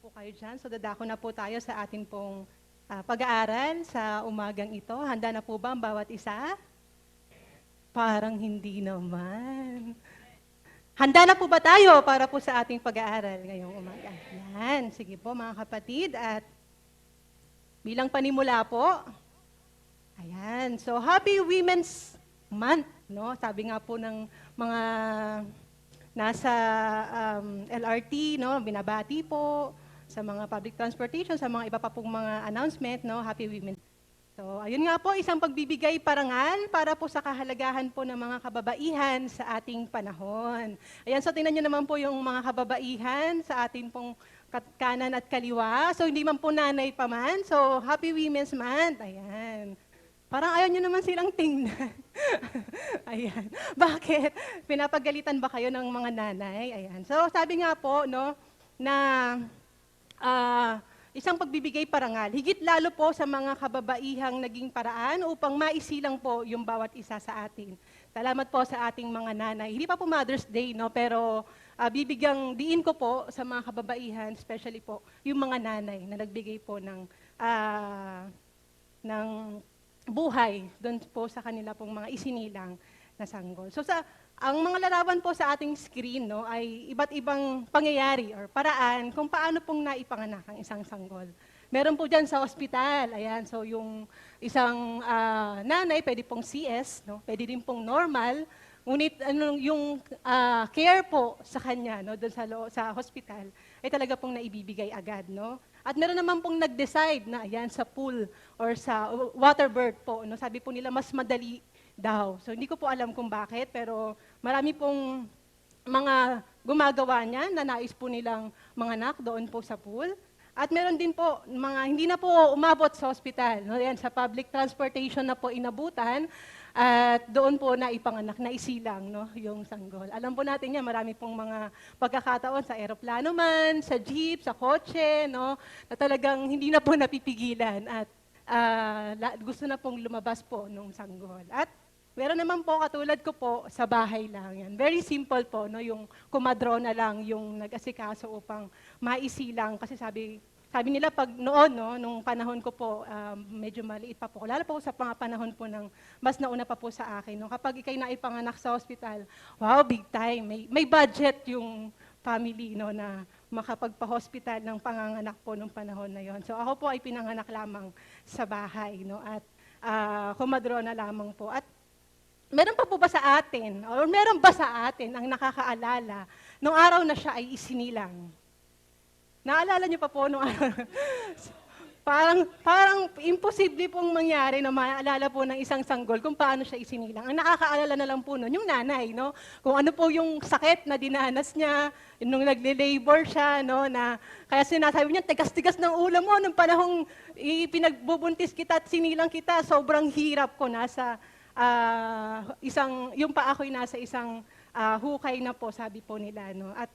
po kayo dyan. So dadako na po tayo sa atin pong pag-aaral sa umagang ito. Handa na po ba ang bawat isa? Parang hindi naman. Handa na po ba tayo para po sa ating pag-aaral ngayong umaga? Yan, sige po mga kapatid. At bilang panimula po, ayan. So Happy Women's Month, no? Sabi nga po ng mga nasa LRT, no, binabati po sa mga public transportation, sa mga iba pa pong mga announcement, no, Happy Women. So, ayun nga po, isang pagbibigay parangal para po sa kahalagahan po ng mga kababaihan sa ating panahon. Ayan, so tingnan nyo naman po yung mga kababaihan sa ating pong kanan at kaliwa. So, hindi man po nanay pa man. So, Happy Women's Month. Ayan. Parang ayaw nyo naman silang tingnan. Ayan. Bakit? Pinapagalitan ba kayo ng mga nanay? Ayan. So, sabi nga po, no, na isang pagbibigay parangal, higit lalo po sa mga kababaihang naging paraan upang maisilang po yung bawat isa sa atin. Salamat po sa ating mga nanay. Hindi pa po Mother's Day, no, pero bibigyang diin ko po sa mga kababaihan, especially po yung mga nanay na nagbigay po ng buhay doon po sa kanila pong mga isinilang na sanggol. So ang mga larawan po sa ating screen, no, ay iba't ibang pangyayari or paraan kung paano pong naipanganak ang isang sanggol. Meron po dyan sa ospital, ayan, so yung isang nanay, pwede pong CS, no, pwede din pong normal, ngunit yung care po sa kanya, no, doon sa hospital, ay talaga pong naibibigay agad, no. At meron naman pong nag-decide na ayan sa pool or sa waterbird po, no, sabi po nila mas madali daw. So hindi ko po alam kung bakit, pero marami pong mga gumagawa niya na nais po nilang manganak doon po sa pool. At meron din po mga hindi na po umabot sa hospital, no, ayan, sa public transportation na po inabutan. At doon po naipanganak, naisilang, no, yung sanggol. Alam po natin yan, marami pong mga pagkakataon sa eroplano man, sa jeep, sa kotse, no, na talagang hindi na po napipigilan at gusto na pong lumabas po nung sanggol. At meron naman po, katulad ko po, sa bahay lang yan. Very simple po, no, yung kumadrona lang yung nag-asikaso upang maisilang. Kasi sabi nila pag noon, no, nung panahon ko po, medyo maliit pa po. Lalo po sa mga panahon po ng mas nauna pa po sa akin. No, kapag ikay naipanganak sa hospital, wow, big time. May budget yung family, no, na makapagpa-hospital ng panganganak po nung panahon na yon. So ako po ay pinanganak lamang sa bahay, no, at kumadrona lamang po. At meron pa po ba sa atin, or meron ba sa atin ang nakakaalala nung araw na siya ay isinilang? Naalala niyo pa po nung parang imposible pong mangyari na maalala po ng isang sanggol kung paano siya isinilang. Ang nakakaalala na lang po nun, yung nanay, no? Kung ano po yung sakit na dinanas niya, nung nagle-labor siya, no? Na, kaya sinasabi niya, tigas-tigas ng ulo mo, nung panahong pinagbubuntis kita at sinilang kita, sobrang hirap ko, nasa yung paa ko'y nasa isang hukay na po, sabi po nila, no? At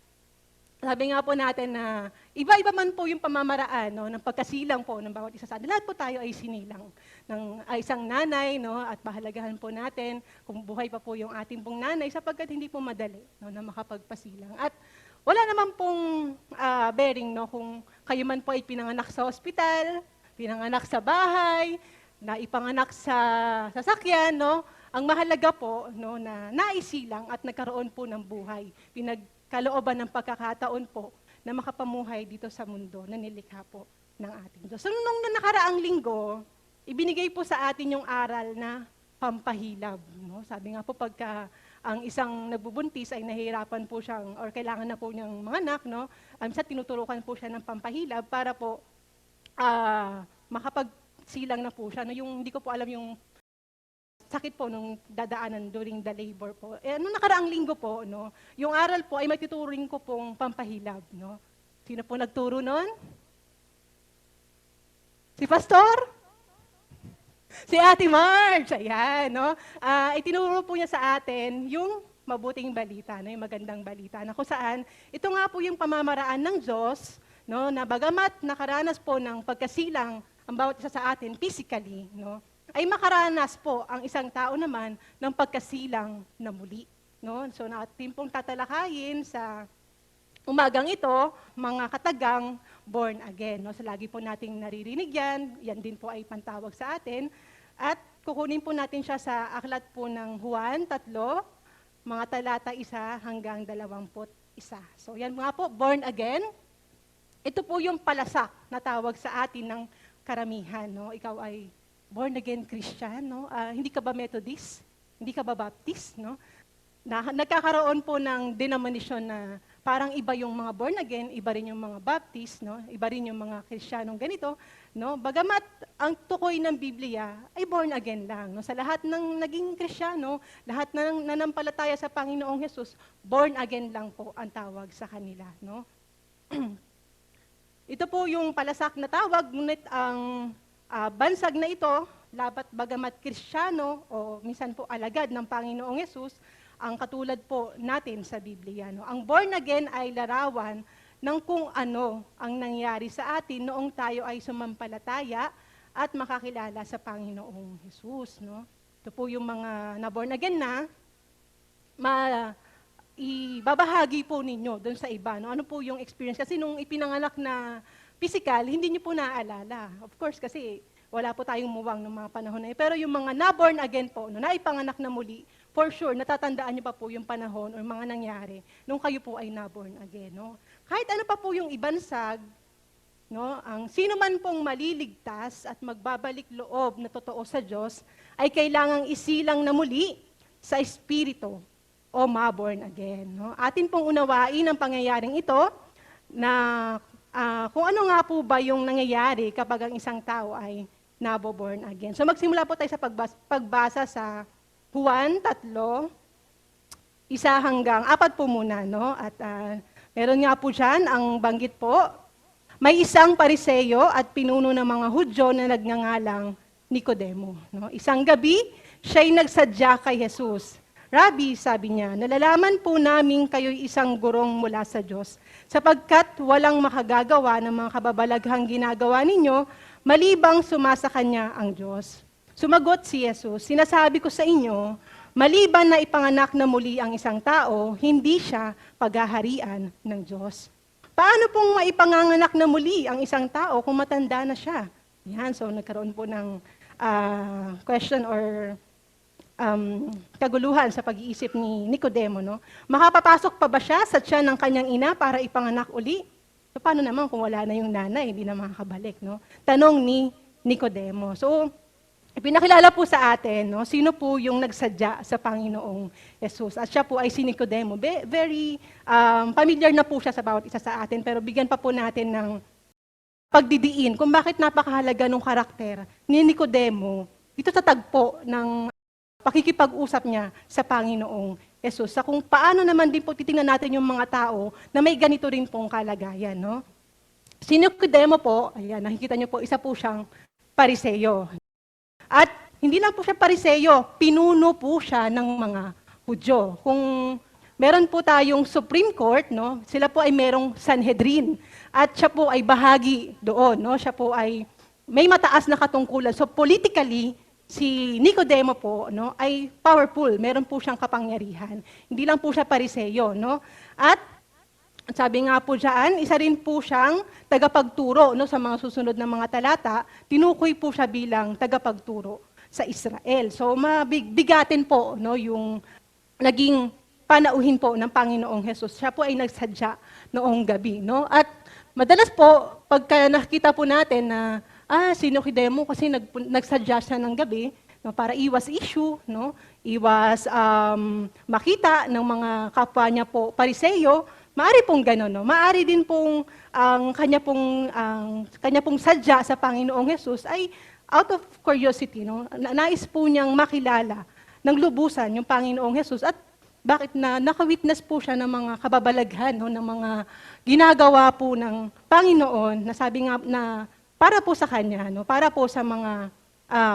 sabi nga po natin na iba-iba man po yung pamamaraan, no, ng pagkasilang po ng bawat isa sa atin. Lahat po tayo ay sinilang ng isang nanay, no, at pahalagahan po natin kung buhay pa po yung ating pong nanay sapagkat hindi po madali, no, na makapagpasilang. At wala naman pong bearing, no, kung kayo man po ay pinanganak sa ospital, pinanganak sa bahay, na ipanganak sa sasakyan, no. Ang mahalaga po, no, na naisilang at nagkaroon po ng buhay. Kalooban ng pagkakataon po na makapamuhay dito sa mundo na nilikha po ng ating Diyos. So, nung nakaraang linggo, ibinigay po sa atin yung aral na pampahilab. No? Sabi nga po, pagka ang isang nagbubuntis ay nahihirapan po siyang, or kailangan na po niyang manganak, no? Tinuturukan po siya ng pampahilab para po makapagsilang na po siya. No? Yung, hindi ko po alam yung sakit po nung dadaanan during the labor po. Nung nakaraang linggo po, no, yung aral po ay matituring ko pong pampahilab. No? Sino po nagturo nun? Si Pastor? Si Ate Marge. Ayan, no? Itinuro po niya sa atin yung mabuting balita, no, yung magandang balita, na kung saan, ito nga po yung pamamaraan ng Diyos, no, na bagamat nakaranas po ng pagkasilang ang bawat isa sa atin physically, no, ay makaranas po ang isang tao naman ng pagkasilang na muli. No? So natin pong tatalakayin sa umagang ito, mga katagang, born again. No? So lagi po nating naririnig yan din po ay pantawag sa atin. At kukunin po natin siya sa aklat po ng Juan 3, mga talata 1 hanggang 21. So yan nga po, born again. Ito po yung palasak na tawag sa atin ng karamihan. No? Ikaw ay born again Christian. No? Hindi ka ba Methodist? Hindi ka ba Baptist? No? Nagkakaroon po ng denomination na parang iba yung mga born again, iba rin yung mga Baptist, no? Iba rin yung mga Kristiyanong ganito, no? Bagamat ang tukoy ng Biblia ay born again lang, no? Sa lahat ng naging Kristiyano, lahat ng nanampalataya sa Panginoong Hesus, born again lang po ang tawag sa kanila, no? Ito po yung palasak na tawag, ngunit ang bansag na ito, bagamat Kristiyano o minsan po alagad ng Panginoong Hesus, ang katulad po natin sa Biblia. No? Ang born again ay larawan ng kung ano ang nangyari sa atin noong tayo ay sumampalataya at makakilala sa Panginoong Hesus. No? Ito po yung mga na-born again na, ibabahagi po ninyo doon sa iba. No? Ano po yung experience? Kasi nung ipinanganak na physical, hindi niyo po naaalala. Of course, kasi wala po tayong muwang ng mga panahon na yun. Pero yung mga na-born again po, no, naipanganak na muli, for sure, natatandaan niyo pa po yung panahon o mga nangyari nung kayo po ay na-born again. No? Kahit ano pa po yung ibansag, no, ang sino man pong maliligtas at magbabalik loob na totoo sa Diyos, ay kailangang isilang na muli sa Espiritu o ma-born again. No? Atin pong unawain ang pangyayaring ito na kung ano nga po ba yung nangyayari kapag ang isang tao ay nabo-born again. So magsimula po tayo sa pagbasa sa Juan 3, 1 hanggang 4 po muna. No? At meron nga po dyan, ang banggit po, may isang Pariseyo at pinuno ng mga Hudyo na nagngangalang Nicodemo. No? Isang gabi, siya'y nagsadya kay Jesus. Rabbi, sabi niya, nalalaman po namin kayo'y isang gurong mula sa Diyos, sapagkat walang makagagawa ng mga kababalaghang ginagawa ninyo, malibang sumasa kanya ang Diyos. Sumagot si Jesus, sinasabi ko sa inyo, maliban na ipanganak na muli ang isang tao, hindi siya paghaharian ng Diyos. Paano pong maipanganganak na muli ang isang tao kung matanda na siya? Yan, so nagkaroon po ng question or kaguluhan sa pag-iisip ni Nicodemo. No? Makapapasok pa ba siya sa tiyan ng kanyang ina para ipanganak uli? So, paano naman kung wala na yung nanay, hindi na makakabalik? No? Tanong ni Nicodemo. So, ipinakilala po sa atin, no, sino po yung nagsadya sa Panginoong Jesus. At siya po ay si Nicodemo. Very familiar na po siya sa bawat isa sa atin, pero bigyan pa po natin ng pagdidiin kung bakit napakahalaga ng karakter ni Nicodemo dito sa tagpo ng pakikipag-usap niya sa Panginoong Jesus. Sa kung paano naman din po titingnan natin yung mga tao na may ganito rin pong kalagayan. No? Si Nicodemo po, ayan, nakikita niyo po, isa po siyang Pariseyo. At hindi lang po siya Pariseyo, pinuno po siya ng mga Hudyo. Kung meron po tayong Supreme Court, no, sila po ay merong Sanhedrin. At siya po ay bahagi doon. No? Siya po ay may mataas na katungkulan. So politically, si Nicodemo po, no, ay powerful. Meron po siyang kapangyarihan. Hindi lang po siya Pariseyo. No? At sabi nga po dyan, isa rin po siyang tagapagturo, no, sa mga susunod na mga talata. Tinukoy po siya bilang tagapagturo sa Israel. So mabigatin po, no, yung naging panauhin po ng Panginoong Jesus. Siya po ay nagsadya noong gabi. No? At madalas po, pagka nakita po natin na si Nicodemo kasi nagsadya siya ng gabi, no, para iwas issue, no, iwas makita ng mga kapwa niya po Pariseyo, maari pong gano'n. No? Maari din pong ang kanya pong sadya sa Panginoong Jesus ay out of curiosity. No? Nais po niyang makilala ng lubusan yung Panginoong Jesus at bakit naka-witness po siya ng mga kababalaghan, no, ng mga ginagawa po ng Panginoon na sabi nga na para po sa kanya, no, para po sa mga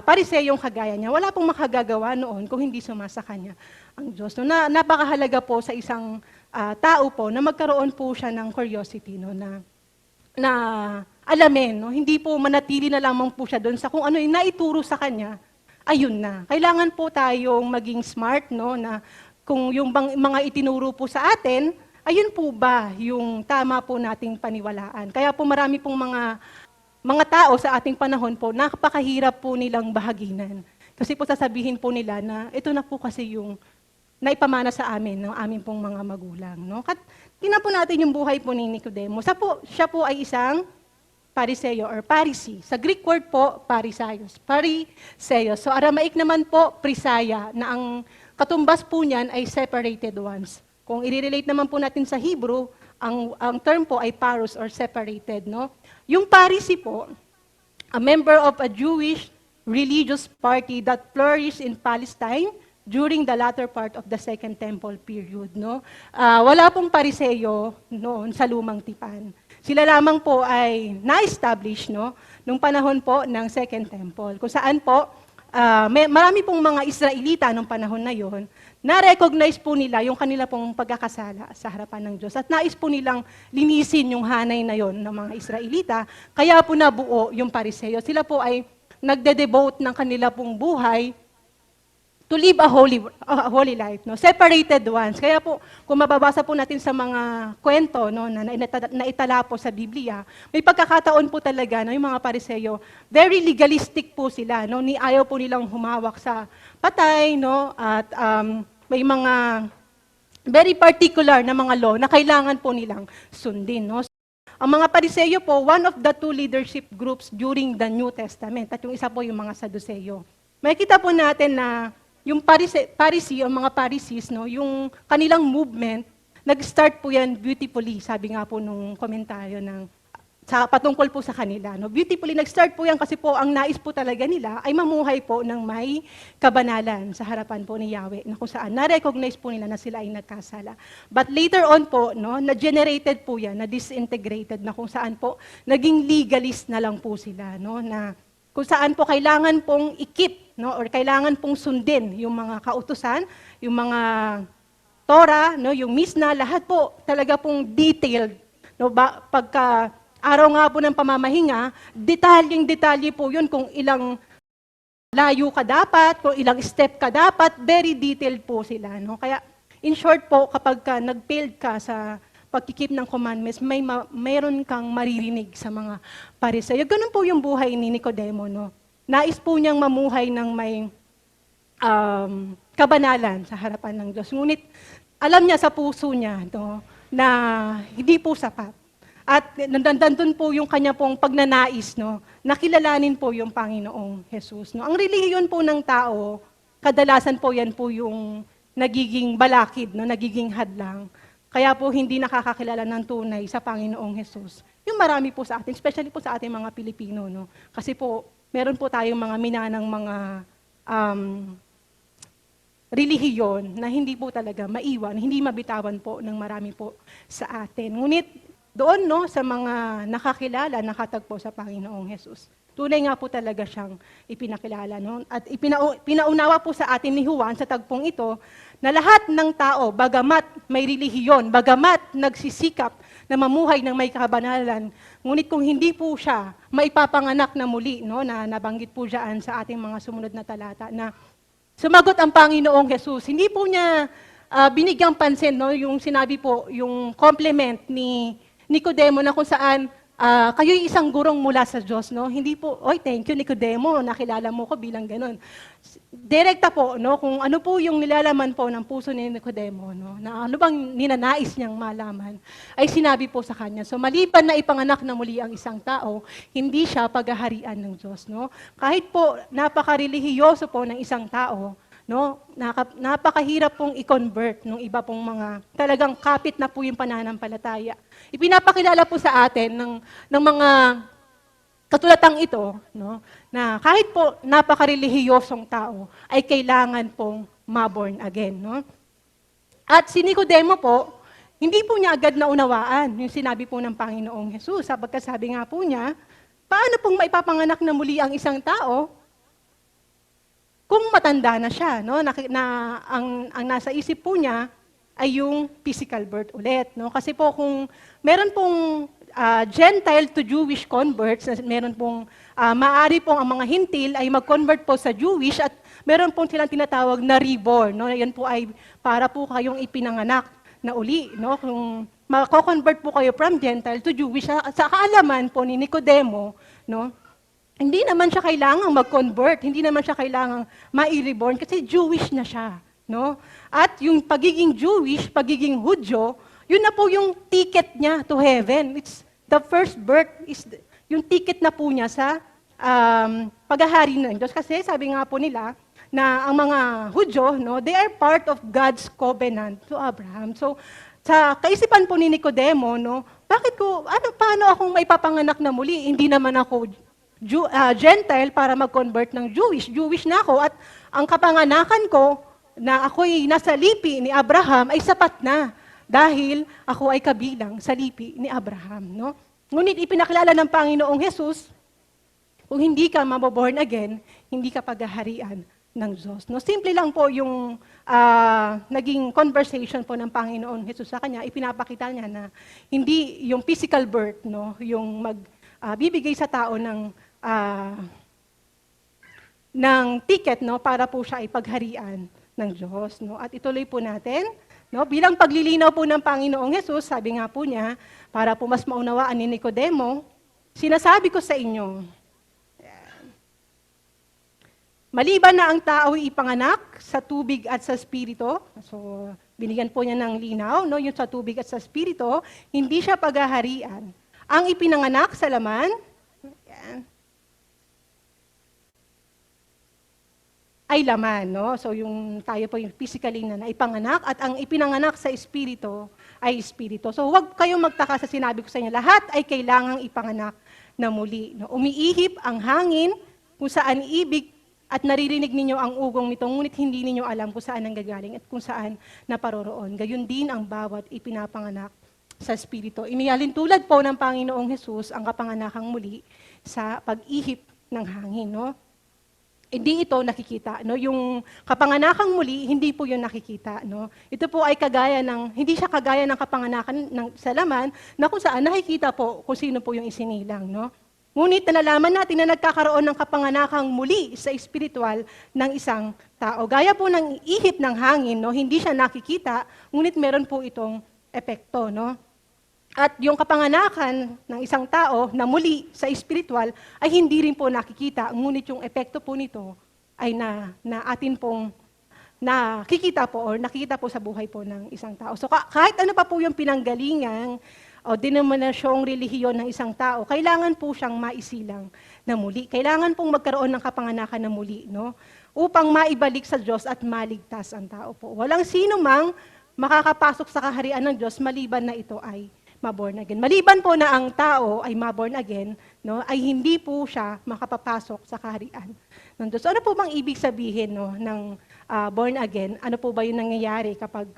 Pariseyong kagaya niya, wala pong makagagawa noon kung hindi sumasa kanya ang Diyos. No, napakahalaga po sa isang tao po na magkaroon po siya ng curiosity, no, na alamin, no, hindi po manatili na lamang po siya doon sa kung ano yung naituro sa kanya, ayun na. Kailangan po tayong maging smart, no, na kung yung mga itinuro po sa atin ayun po ba yung tama po nating paniwalaan? Kaya po marami pong mga tao sa ating panahon po, napakahirap po nilang bahaginan. Kasi po sasabihin po nila na ito na po kasi yung naipamana sa amin ng aming pong mga magulang. No? Tingnan po natin yung buhay po ni Nicodemo. Siya po ay isang Pariseo or Pharisee. Sa Greek word po, Parisaios. Pharisaios. So Aramaic naman po, Prisaya, na ang katumbas po niyan ay separated ones. Kung i-relate naman po natin sa Hebrew, ang term po ay paros or separated. No? Yung Pharisee po, a member of a Jewish religious party that flourished in Palestine during the latter part of the Second Temple period. No? Wala pong Pariseo noon sa Lumang Tipan. Sila lamang po ay na-establish nung panahon po ng Second Temple. Kung saan po, marami pong mga Israelita nung panahon na yon, na-recognize po nila yung kanila pong pagkakasala sa harapan ng Diyos. At nais po nilang linisin yung hanay na yon ng mga Israelita. Kaya po nabuo yung Pariseo. Sila po ay nagde-devote ng kanila pong buhay to live a holy life, no? Separated ones. Kaya po, kung mababasa po natin sa mga kwento na naitala po sa Biblia, may pagkakataon po talaga, no, yung mga Pariseo, very legalistic po sila, no? Ayaw po nilang humawak sa patay, no? At may mga very particular na mga law na kailangan po nilang sundin, no? Ang mga Pariseo po, one of the two leadership groups during the New Testament, at yung isa po yung mga Saduceo. Makikita po natin na yung Pharisee o mga Pharisees, no, yung kanilang movement, nag-start po yan beautifully, sabi nga po nung komentaryo patungkol po sa kanila. No. Beautifully, nag-start po yan kasi po ang nais po talaga nila ay mamuhay po ng may kabanalan sa harapan po ni Yahweh, na kung saan na-recognize po nila na sila ay nagkasala. But later on po, no, na-generated po yan, na-disintegrated, na kung saan po naging legalist na lang po sila, no, na kung saan po kailangan pong i-keep, no, or kailangan pong sundin yung mga kautusan, yung mga Torah, no, yung Misna, lahat po talaga pong detailed. No, pagka araw nga po ng pamamahinga, detalyeng-detalye po yun kung ilang layo ka dapat, kung ilang step ka dapat, very detailed po sila. No? Kaya in short po, kapag nag-failed ka sa pagkikip ng commandments, mayroon kang maririnig sa mga Pariseo. Ganun po yung buhay ni Nicodemo. No? Nais po niyang mamuhay ng may kabanalan sa harapan ng Diyos. Ngunit alam niya sa puso niya, no, na hindi po sapat. At nandun po yung kanya pong pagnanais, no, nakilalanin po yung Panginoong Jesus. No. Ang relihiyon po ng tao, kadalasan po yan po yung nagiging balakid, no, nagiging hadlang. Kaya po hindi nakakakilala ng tunay sa Panginoong Jesus. Yung marami po sa atin, especially po sa ating mga Pilipino. No? Kasi po, meron po tayong mga minanang mga relihiyon na hindi po talaga maiwan, hindi mabitawan po ng marami po sa atin. Ngunit doon, no, sa mga nakakilala, nakatagpo sa Panginoong Jesus, tunay nga po talaga siyang ipinakilala. No? At pinaunawa po sa atin ni Juan sa tagpong ito, na lahat ng tao, bagamat may relihiyon, bagamat nagsisikap na mamuhay ng may kabanalan, ngunit kung hindi po siya maipapanganak na muli, no, na nabanggit po dyan sa ating mga sumunod na talata, na sumagot ang Panginoong Jesus, hindi po niya binigyang pansin, no, yung sinabi po, yung compliment ni Nicodemo na kung saan kayo'y isang gurong mula sa Diyos, no? Hindi po, oy, thank you Nicodemo, nakilala mo ko bilang ganun. Direkta po, no, kung ano po yung nilalaman po ng puso ni Nicodemo, no, na ano bang ninanais niyang malaman, ay sinabi po sa kanya. So maliban na ipanganak na muli ang isang tao, hindi siya paghaharian ng Diyos, no? Kahit po napaka-relihiyoso po ng isang tao, no, napakahirap pong i-convert ng iba pong mga talagang kapit na po yung pananampalataya. Ipinapakilala po sa atin ng mga katulatang ito, no, na kahit po napaka-relihiyosong tao ay kailangan pong ma-born again. No? At si Nicodemo po, hindi po niya agad naunawaan yung sinabi po ng Panginoong Jesus. Sapagkat sabi nga po niya, paano pong maipapanganak na muli ang isang tao kung matanda na siya, no? Ang nasa isip po niya ay yung physical birth ulit. No? Kasi po kung meron pong Gentile to Jewish converts, meron pong maaari pong ang mga hintil ay mag-convert po sa Jewish at meron pong silang tinatawag na reborn. No? Yan po ay para po kayong ipinanganak na uli, no? Kung mako-convert po kayo from Gentile to Jewish, sa kaalaman po ni Nicodemo, no? Hindi naman siya kailangang mag-convert, hindi naman siya kailangang ma-reborn kasi Jewish na siya, no? At yung pagiging Jewish, pagiging Hudyo, yun na po yung ticket niya to heaven. It's the first birth is yung ticket na po niya sa paghahari ng Diyos. Kasi sabi nga po nila na ang mga Hudyo, no, they are part of God's covenant to Abraham. So, sa kaisipan po ni Nicodemo, no, paano akong maipapanganak na muli? Hindi naman ako Gentile para mag-convert ng Jewish. Jewish na ako at ang kapanganakan ko na ako'y nasa lipi ni Abraham ay sapat na dahil ako ay kabilang sa lipi ni Abraham. No? Ngunit ipinakilala ng Panginoong Jesus, kung hindi ka maboborn again, hindi ka paghaharian ng Diyos. No? Simple lang po yung naging conversation po ng Panginoon Jesus sa kanya. Ipinapakita niya na hindi yung physical birth, no? Yung bibigay sa tao ng ticket, no, para po siya ay pagharian ng Diyos, no. At ituloy po natin, no, bilang paglilinaw po ng Panginoong Hesus, sabi nga po niya, para po mas maunawaan ni Nicodemo, sinasabi ko sa inyo, maliban na ang tao ay ipanganak sa tubig at sa espiritu, so binigyan po niya ng linaw, no, yung sa tubig at sa espiritu, hindi siya paghaharian. Ang ipinanganak sa laman, yan, ay laman, no? So yung tayo po yung physically na naipanganak at ang ipinanganak sa espiritu ay espiritu. So huwag kayong magtaka sa sinabi ko sa inyo, lahat ay kailangang ipanganak na muli. No? Umiihip ang hangin kung saan ibig at naririnig ninyo ang ugong nito, ngunit hindi ninyo alam kung saan nanggagaling at kung saan naparoroon. Gayon din ang bawat ipinapanganak sa espiritu. Inihalin tulad po ng Panginoong Hesus ang kapanganakang muli sa pag-ihip ng hangin, no? Hindi ito nakikita, no? Yung kapanganakang muli, hindi po 'yun nakikita, no? Ito po ay hindi siya kagaya ng kapanganakan sa laman na kung saan nakikita po kung sino po yung isinilang, no? Ngunit nalalaman natin na nagkakaroon ng kapanganakang muli sa espiritual ng isang tao. Gaya po ng ihip ng hangin, no? Hindi siya nakikita, ngunit meron po itong epekto, no? At yung kapanganakan ng isang tao na muli sa espiritual ay hindi rin po nakikita, ngunit yung epekto po nito ay na atin pong nakikita po or nakikita po sa buhay po ng isang tao. So kahit ano pa po yung pinanggalingan o denominasyong relihiyon ng isang tao, kailangan po siyang maisilang na muli. Kailangan pong magkaroon ng kapanganakan na muli, no? Upang maibalik sa Diyos at maligtas ang tao po. Walang sino mang makakapasok sa kaharian ng Diyos maliban na ito ay maborn again. Maliban po na ang tao ay maborn again, no, ay hindi po siya makapapasok sa kaharian ng Diyos. Ano po bang ibig sabihin, no, ng born again? Ano po ba yung nangyayari kapag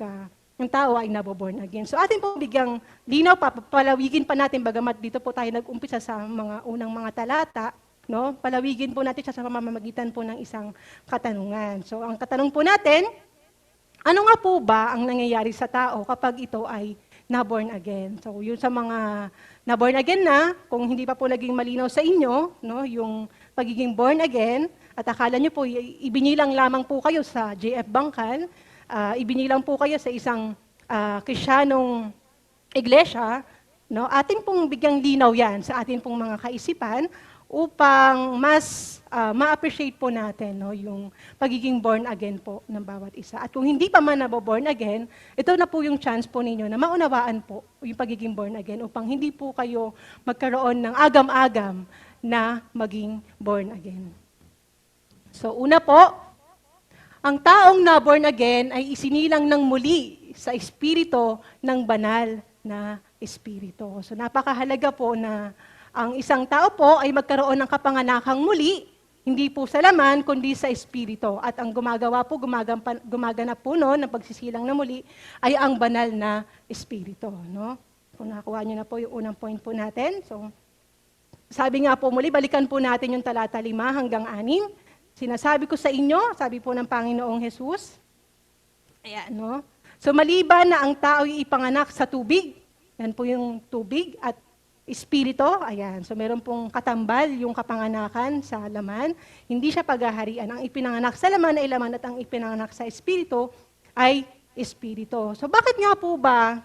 yung tao ay naboborn again? So atin po bigyang linaw pa, palawigin pa natin, bagamat dito po tayo nag-umpisa sa mga unang mga talata, no, palawigin po natin siya sa pamamagitan po ng isang katanungan. So ang katanong po natin, ano nga po ba ang nangyayari sa tao kapag ito ay na-born again? So, yun sa mga na-born again na, kung hindi pa po naging malinaw sa inyo, no, yung pagiging born again, at akala nyo po, ibinilang lamang po kayo sa JF Bangkal, ibinilang po kayo sa isang Krisyanong iglesia, no, atin pong bigyang linaw yan sa atin pong mga kaisipan, upang mas ma-appreciate po natin, no, yung pagiging born again po ng bawat isa. At kung hindi pa man naboborn again, ito na po yung chance po ninyo na maunawaan po yung pagiging born again upang hindi po kayo magkaroon ng agam-agam na maging born again. So una po, ang taong na born again ay isinilang ng muli sa espiritu ng banal na espiritu. So napakahalaga po na ang isang tao po ay magkaroon ng kapanganakang muli, hindi po sa laman, kundi sa espiritu. At ang gumaganap po noon ng pagsisilang na muli, ay ang banal na espiritu. No? Kung nakakuha nyo na po yung unang point po natin. So, sabi nga po muli, balikan po natin yung talata 5 hanggang 6. Sinasabi ko sa inyo, sabi po ng Panginoong Jesus, ayan, no? So, maliban na ang tao ay ipanganak sa tubig, yan po yung tubig, at espiritu, ayan. So meron pong katambal yung kapanganakan sa laman. Hindi siya paghaharian. Ang ipinanganak sa laman ay laman at ang ipinanganak sa espiritu ay espiritu. So bakit nga po ba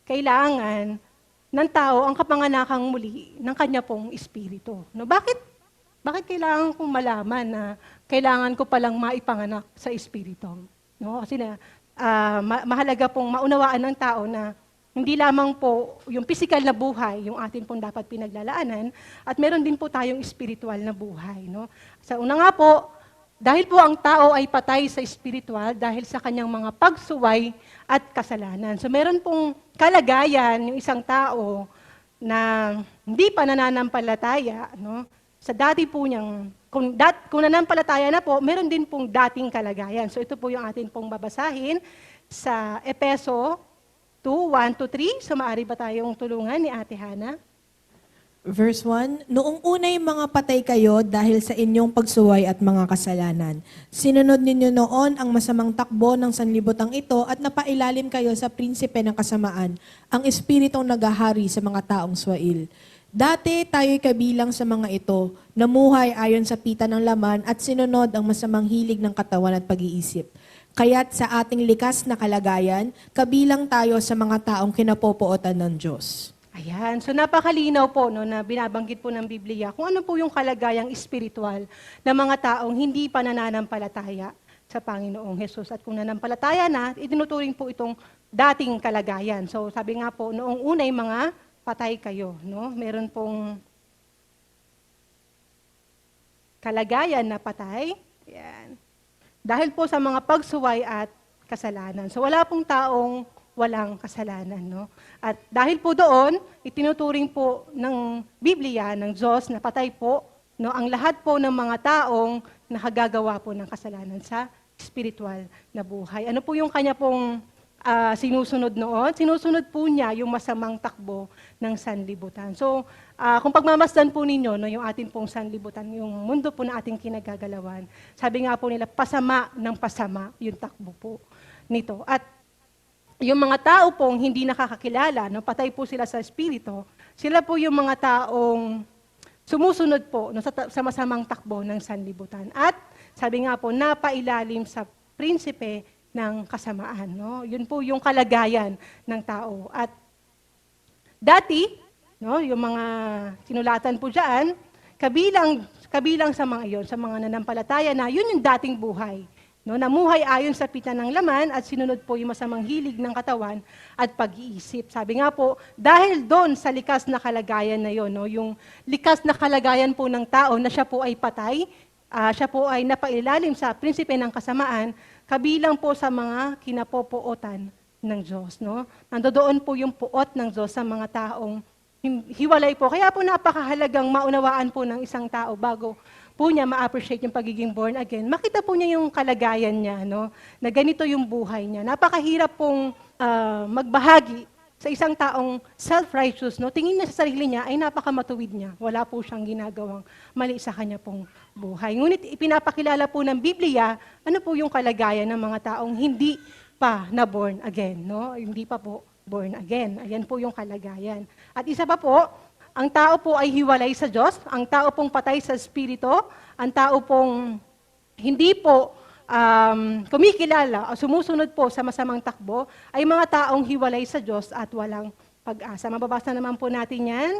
kailangan ng tao ang kapanganakang muli ng kanya pong espiritu? No, bakit kailangan kong malaman na kailangan ko palang maipanganak sa espiritu? No, kasi mahalaga pong maunawaan ng tao na hindi lamang po yung physical na buhay yung atin pong dapat pinaglalaanan, at meron din po tayong spiritual na buhay. No? Sa una nga po, dahil po ang tao ay patay sa spiritual dahil sa kanyang mga pagsuway at kasalanan. So meron pong kalagayan yung isang tao na hindi pa nananampalataya, no? Sa dati po niyang, kung nanampalataya na po, meron din pong dating kalagayan. So ito po yung atin pong babasahin sa Efeso 2:1-3. So maaari ba tayong tulungan ni Ate Hana? Verse 1, Noong unay mga patay kayo dahil sa inyong pagsuway at mga kasalanan. Sinunod ninyo noon ang masamang takbo ng sanlibutang ito at napailalim kayo sa prinsipe ng kasamaan, ang espiritong nagahari sa mga taong swail. Dati tayo'y kabilang sa mga ito, namuhay ayon sa pita ng laman at sinunod ang masamang hilig ng katawan at pag-iisip. Kaya't sa ating likas na kalagayan, kabilang tayo sa mga taong kinapopootan ng Diyos. Ayan, so napakalinaw po no, na binabanggit po ng Biblia kung ano po yung kalagayang espiritual ng mga taong hindi pa nananampalataya sa Panginoong Hesus. At kung nanampalataya na, itinuturing po itong dating kalagayan. So sabi nga po, noong unay mga patay kayo. No? Meron pong kalagayan na patay. Ayan. Dahil po sa mga pagsuway at kasalanan. So wala pong taong walang kasalanan. No? At dahil po doon, itinuturing po ng Biblia, ng Diyos, na patay po, no, ang lahat po ng mga taong nakagagawa po ng kasalanan sa spiritual na buhay. Ano po yung kanya pong sinusunod noon? Sinusunod po niya yung masamang takbo ng sanlibutan. So, kung pagmamasdan po ninyo, no, yung ating pong sanlibutan, yung mundo po na ating kinagagalawan, sabi nga po nila, pasama ng pasama yung takbo po nito. At yung mga tao pong hindi nakakakilala, no, patay po sila sa espiritu, sila po yung mga taong sumusunod po no, sa masamang takbo ng sanlibutan. At sabi nga po, napailalim sa prinsipe ng kasamaan. No? Yun po yung kalagayan ng tao. At dati, no, yung mga sinulatan po dyan, kabilang sa mga iyon, sa mga nanampalataya na yun yung dating buhay. No, namuhay ayon sa pita ng laman at sinunod po yung masamang hilig ng katawan at pag-iisip. Sabi nga po, dahil doon sa likas na kalagayan na yon, no, yung likas na kalagayan po ng tao na siya po ay patay, siya po ay napailalim sa prinsipe ng kasamaan, kabilang po sa mga kinapopootan ng Diyos. No? Nandoon po yung puot ng Diyos sa mga taong hiwalay po. Kaya po napakahalagang maunawaan po ng isang tao bago po niya ma-appreciate yung pagiging born again. Makita po niya yung kalagayan niya, no? Na ganito yung buhay niya. Napakahirap pong magbahagi sa isang taong self-righteous. No? Tingin niya sa sarili niya ay napakamatuwid niya. Wala po siyang ginagawang mali sa kanya pong buhay. Ngunit ipinapakilala po ng Biblia, ano po yung kalagayan ng mga taong hindi pa na born again. No? Hindi pa po born again. Ayan po yung kalagayan. At isa pa po, ang tao po ay hiwalay sa Diyos, ang tao pong patay sa Espiritu, ang tao pong hindi po kumikilala o sumusunod po sa masamang takbo, ay mga taong hiwalay sa Diyos at walang pag-asa. Mababasa naman po natin yan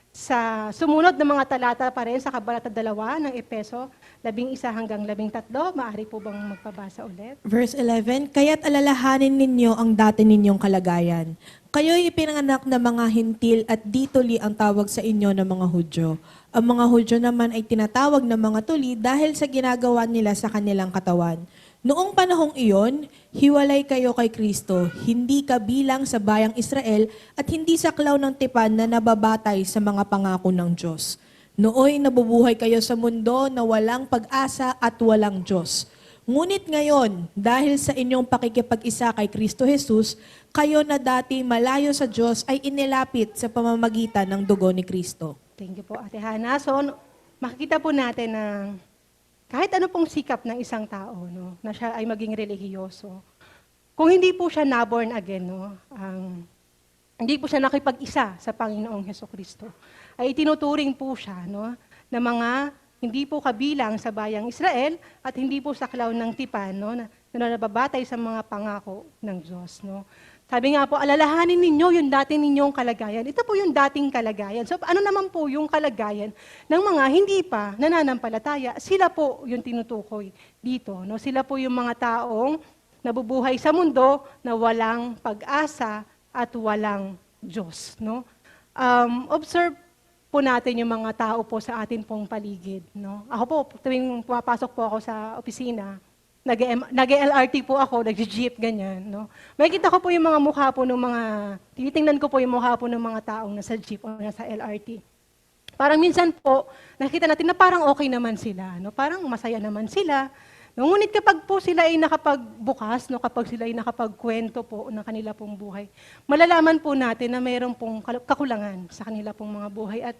sa sumunod na mga talata pa rin sa Kabanata 2 ng Efeso, 11-13. Maaari po bang magpabasa ulit? Verse 11, Kaya't alalahanin ninyo ang dati ninyong kalagayan. Kayo'y ipinanganak na mga hintil at di tuli ang tawag sa inyo ng mga Hudyo. Ang mga Hudyo naman ay tinatawag na mga tuli dahil sa ginagawa nila sa kanilang katawan. Noong panahong iyon, hiwalay kayo kay Kristo, hindi kabilang sa bayang Israel at hindi saklaw ng tipan na nababatay sa mga pangako ng Diyos. Nooy nabubuhay kayo sa mundo na walang pag-asa at walang Diyos. Ngunit ngayon, dahil sa inyong pakikipag-isa kay Kristo Jesus, kayo na dati malayo sa Diyos ay inilapit sa pamamagitan ng dugo ni Kristo. Thank you po, Ate Hana. So, makikita po natin na kahit ano pong sikap ng isang tao, no, na siya ay maging relihiyoso, kung hindi po siya na-born again, no, hindi po siya nakipag-isa sa Panginoong Hesukristo, ay itinuturing po siya no, na mga hindi po kabilang sa bayang Israel at hindi po saklaw ng tipan, no, na na nababatay sa mga pangako ng Diyos, no? Sabi nga po, alalahanin ninyo yung dati ninyong kalagayan. Ito po yung dating kalagayan. So ano naman po yung kalagayan ng mga hindi pa nananampalataya? Sila po yung tinutukoy dito, no? Sila po yung mga taong nabubuhay sa mundo na walang pag-asa at walang Diyos, no? Observe po natin yung mga tao po sa atin pong paligid, no? Ako po, tuwing pumapasok po ako sa opisina, nag-LRT po ako, nag-jeep, ganyan, no? Makikita ko po yung mga mukha po ng mga, tinitingnan ko po yung mukha po ng mga taong nasa jeep o nasa LRT. Parang minsan po, nakita natin na parang okay naman sila, no? Parang masaya naman sila. No? Ngunit kapag po sila ay nakapagbukas, no? Kapag sila ay nakapagkwento po ng kanila pong buhay, malalaman po natin na mayroon pong kakulangan sa kanila pong mga buhay at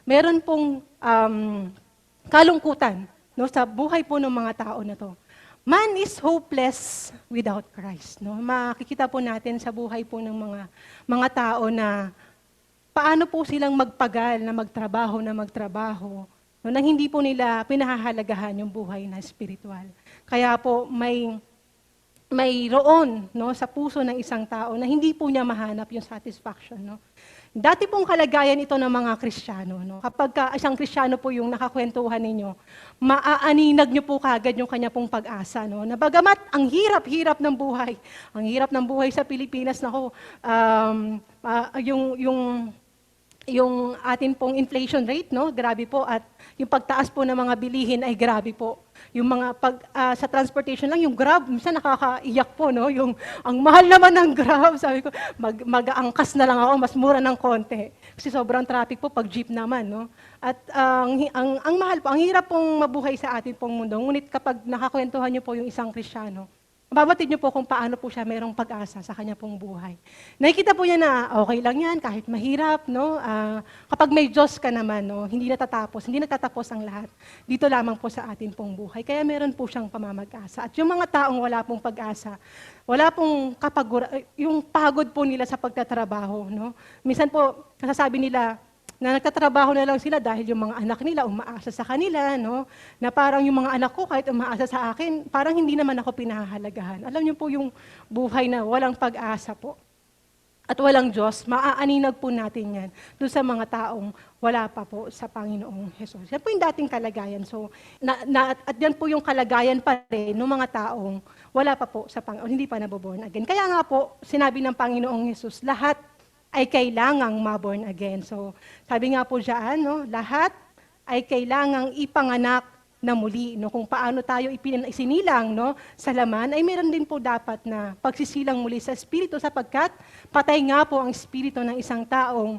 mayroon pong kalungkutan, no? Sa buhay po ng mga tao na to. Man is hopeless without Christ. No? Makikita po natin sa buhay po ng mga tao na paano po silang magpagal na magtrabaho, no? Nang hindi po nila pinahahalagahan yung buhay na spiritual. Kaya po mayroon, no, sa puso ng isang tao na hindi po niya mahanap yung satisfaction. No? Dati pong kalagayan ito ng mga Kristiyano. No? Kapag isang Kristiyano po yung nakakwentuhan ninyo, maaaninag nyo po kagad yung kanya pong pag-asa. No? Na bagamat ang hirap-hirap ng buhay sa Pilipinas, nako, yung atin pong inflation rate, no, grabe po, at yung pagtaas po ng mga bilihin ay grabe po. Yung mga sa transportation lang, yung Grab, minsan nakakaiyak po, no? Yung ang mahal naman ng Grab, sabi ko, mag-aangkas na lang ako, mas mura ng konti. Kasi sobrang traffic po pag jeep naman, no? At ang mahal po, ang hirap pong mabuhay sa atin pong mundo. Ngunit kapag nakakwentuhan niyo po yung isang Kristiyano, mababatid niyo po kung paano po siya mayroong pag-asa sa kanya pong buhay. Nakikita po niya na okay lang yan, kahit mahirap, no? Kapag may Diyos ka naman, no? Hindi natatapos ang lahat. Dito lamang po sa atin pong buhay. Kaya meron po siyang pamamag-asa. At yung mga taong wala pong pag-asa, wala pong yung pagod po nila sa pagtatrabaho, no? Minsan po, nasasabi nila, na nagtatrabaho na lang sila dahil yung mga anak nila umaasa sa kanila, no? Na parang yung mga anak ko kahit umaasa sa akin, parang hindi naman ako pinahahalagahan. Alam niyo po yung buhay na walang pag-asa po at walang Diyos, maaaninag po natin yan doon sa mga taong wala pa po sa Panginoong Hesus. Yan po yung dating kalagayan. So, at yan po yung kalagayan pa rin ng mga taong wala pa po sa Panginoon, hindi pa naboborn again. Kaya nga po, sinabi ng Panginoong Hesus, lahat ay kailangang maborn again. So, sabi nga po diyan, no, lahat ay kailangang ipanganak na muli, no. Kung paano tayo isinilang, no, sa laman, ay meron din po dapat na pagsisilang muli sa espiritu sapagkat patay nga po ang espiritu ng isang taong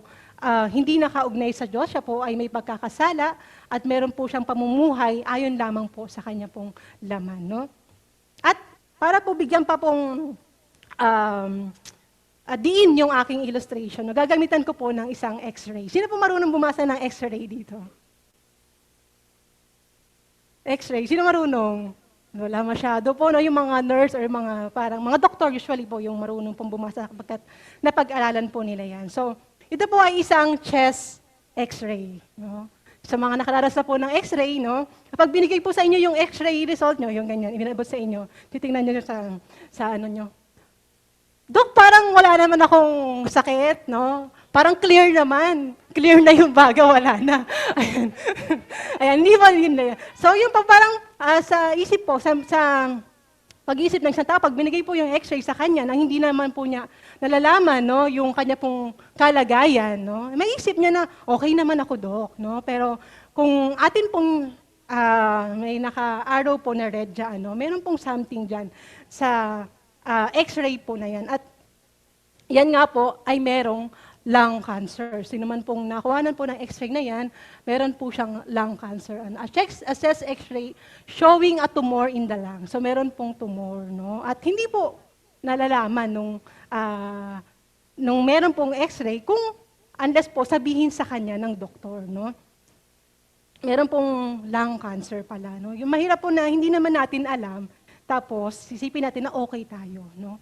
hindi nakaugnay sa Diyos. Siya po ay may pagkakasala at meron po siyang pamumuhay ayon lamang po sa kanya pong laman, no. At para po bigyan pa pong diin yung aking illustration. No? Gagamitan ko po ng isang x-ray. Sino po marunong bumasa ng x-ray dito? X-ray. Sino marunong? Wala masyado po. No? Yung mga nurse or parang mga doktor usually po yung marunong pong bumasa kapag napag-aralan po nila yan. So, ito po ay isang chest x-ray. No? Sa mga nakaranas na po ng x-ray, no? Kapag binigay po sa inyo yung x-ray result nyo, yung ganyan, ibinabot sa inyo, titingnan nyo sa ano nyo. Dok, parang wala naman akong sakit, no? Parang clear naman. Clear na yung baga, wala na. Ayan. Ayan, hindi ba yun na yan? So, yung parang sa isip po, sa pag-iisip ng isang tao, pag binigay po yung x-ray sa kanya, nang hindi naman po niya nalalaman, no, yung kanya pong kalagayan, no? May isip niya na, okay naman ako, Dok, no? Pero kung atin pong may naka-arrow po na red dyan, no? Meron pong something dyan sa x-ray po na yan. At yan nga po ay merong lung cancer. Sino man pong nakuhanan po ng x-ray na yan, meron po siyang lung cancer. A chest x-ray showing a tumor in the lung. So meron pong tumor, no? At hindi po nalalaman nung meron pong x-ray kung unless po sabihin sa kanya ng doktor, no? Meron pong lung cancer pala, no? Yung mahirap po na hindi naman natin alam, tapos, sisipin natin na okay tayo, no?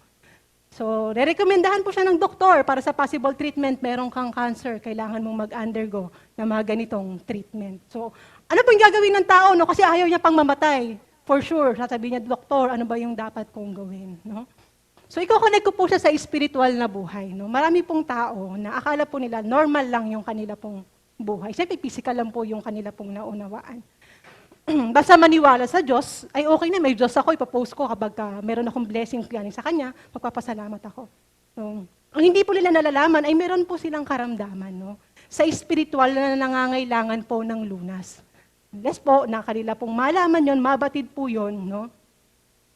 So, rerekomendahan po siya ng doktor para sa possible treatment. Meron kang cancer, kailangan mong mag-undergo na mga ganitong treatment. So, ano pong gagawin ng tao, no? Kasi ayaw niya pang mamatay. for sure, sasabihin niya, Doktor, ano ba yung dapat kong gawin? No? So, i-connect ko po siya sa spiritual na buhay. No? Marami pong tao na akala po nila normal lang yung kanila pong buhay. Siyempre, physical lang po yung kanila pong naunawaan. Basta maniwala sa Diyos, ay okay na, may Diyos ako, ipapost ko kapag meron akong blessing galing sa Kanya, magpapasalamat ako. So, ang hindi po nila nalalaman ay meron po silang karamdaman, no? Sa spiritual na nangangailangan po ng lunas. Yes po, na kanila pong malaman yon, mabatid po yon, no?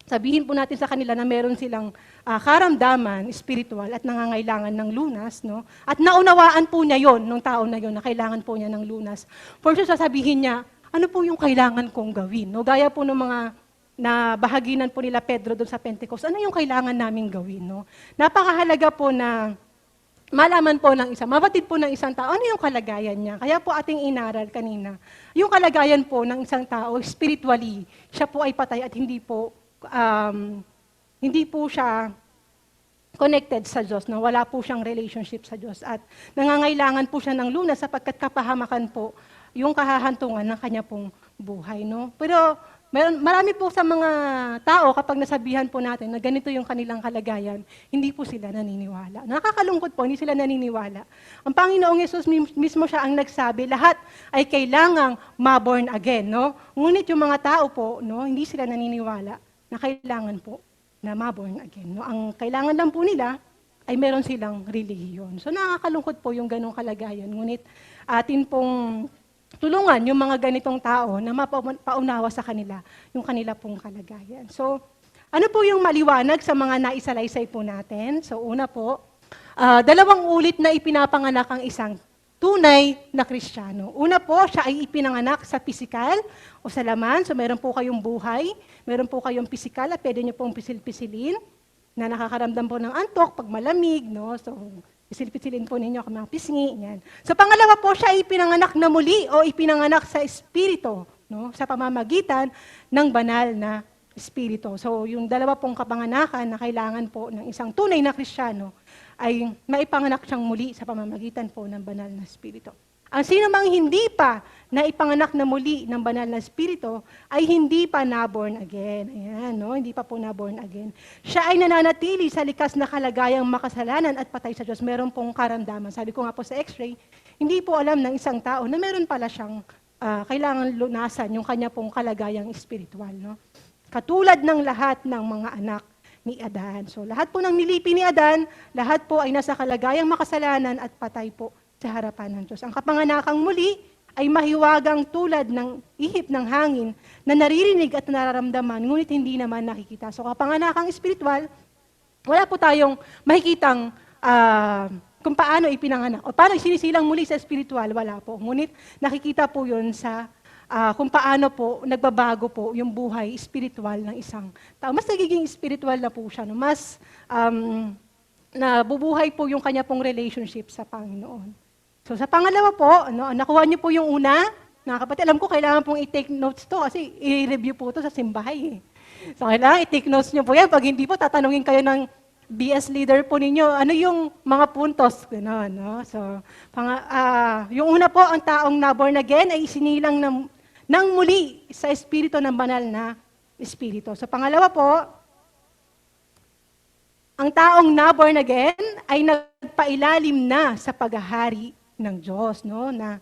Sabihin po natin sa kanila na meron silang karamdaman, spiritual, at nangangailangan ng lunas, no? At naunawaan po niya yon, nung tao na yon, na kailangan po niya ng lunas. For sure, sasabihin niya, ano po yung kailangan kong gawin? No? Gaya po ng mga na bahaginan po nila Pedro doon sa Pentecost, ano yung kailangan naming gawin? No? Napakahalaga po na malaman po ng isa, mabatid po ng isang tao, ano yung kalagayan niya? Kaya po ating inaral kanina, yung kalagayan po ng isang tao, spiritually, siya po ay patay at hindi po siya connected sa Diyos, no? Wala po siyang relationship sa Diyos at nangangailangan po siya ng lunas sapagkat kapahamakan po yung kahahantungan ng kanya pong buhay. No? Pero marami po sa mga tao kapag nasabihan po natin na ganito yung kanilang kalagayan, hindi po sila naniniwala. Nakakalungkot po, hindi sila naniniwala. Ang Panginoong Yesus mismo siya ang nagsabi, lahat ay kailangang ma-born again. No? Ngunit yung mga tao po, no, hindi sila naniniwala na kailangan po na ma-born again. No? Ang kailangan lang po nila ay meron silang relihiyon. So nakakalungkot po yung ganong kalagayan. Ngunit atin pong tulungan yung mga ganitong tao na mapaunawa sa kanila yung kanila pong kalagayan. So, ano po yung maliwanag sa mga naisalaysay po natin? So, una po, 2 ulit na ipinapanganak ang isang tunay na Kristiyano. Una po, siya ay ipinanganak sa pisikal o sa laman. So, meron po kayong buhay, meron po kayong pisikal at pwede nyo pong pisil-pisilin na nakakaramdam po ng antok pag malamig. No? So, pisil-pisilin po ninyo kung mga pisngi. Yan. So pangalawa po, siya ay ipinanganak na muli o ipinanganak sa Espiritu, no? Sa pamamagitan ng banal na Espiritu. So yung dalawa pong kapanganakan na kailangan po ng isang tunay na Kristiyano ay maipanganak siyang muli sa pamamagitan po ng banal na Espiritu. Ang sino mang hindi pa na ipanganak na muli ng banal na Espiritu ay hindi pa na-born again. Ayan, no? Hindi pa po na-born again. Siya ay nananatili sa likas na kalagayang makasalanan at patay sa Diyos. Meron pong karamdaman. Sabi ko nga po sa x-ray, hindi po alam ng isang tao na meron pala siyang kailangan lunasan yung kanya pong kalagayang espiritual. No? Katulad ng lahat ng mga anak ni Adan. So lahat po ng nilipi ni Adan, lahat po ay nasa kalagayang makasalanan at patay po sa harapan ng Diyos. Ang kapanganakang muli ay mahiwagang tulad ng ihip ng hangin na naririnig at nararamdaman, ngunit hindi naman nakikita. So kapanganakang espiritual, wala po tayong makikitang kung paano ipinanganak. O paano sinisilang muli sa espiritual, wala po. Ngunit nakikita po yun sa kung paano po nagbabago po yung buhay espiritual ng isang tao. Mas nagiging espiritual na po siya. No? Mas nabubuhay po yung kanya pong relationship sa Panginoon. So sa pangalawa po, nakuha niyo po yung una, mga kapatid, alam ko kailangan pong i-take notes to kasi i-review po to sa simbahay. So kailangan i-take notes niyo po yan. Pag hindi po, tatanungin kayo ng BS leader po ninyo, ano yung mga puntos? Gano'n, no? So, yung una po, ang taong na-born again ay isinilang ng muli sa espiritu ng banal na espiritu. So pangalawa po, ang taong na-born again ay nagpailalim na sa paghahari ng Diyos, no? Na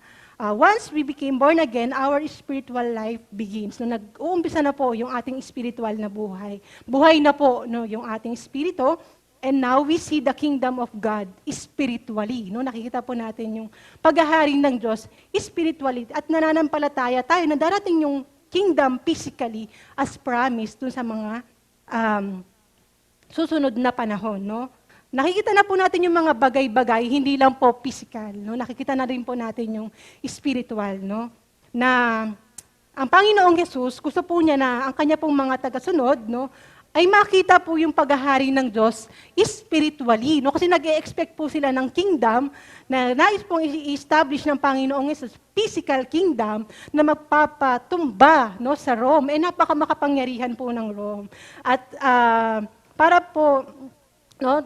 once we became born again, our spiritual life begins. No, nag-uumpisa na po yung ating spiritual na buhay. Buhay na po, no, yung ating espiritu. And now we see the kingdom of God spiritually. No, nakikita po natin yung paghahari ng Diyos spiritually at nananampalataya tayo na darating yung kingdom physically as promised dun sa mga susunod na panahon, no? Nakikita na po natin yung mga bagay-bagay, hindi lang po physical, no? Nakikita na rin po natin yung spiritual, no? Na ang Panginoong Hesus, gusto po niya na ang kanya pong mga tagasunod, no, ay makita po yung paghahari ng Diyos spiritually, no? Kasi nag-e-expect po sila ng kingdom na nais pong i-establish ng Panginoong Hesus, physical kingdom na magpapatumba, no, sa Rome. Napakamakapangyarihan po ng Rome. At para po no,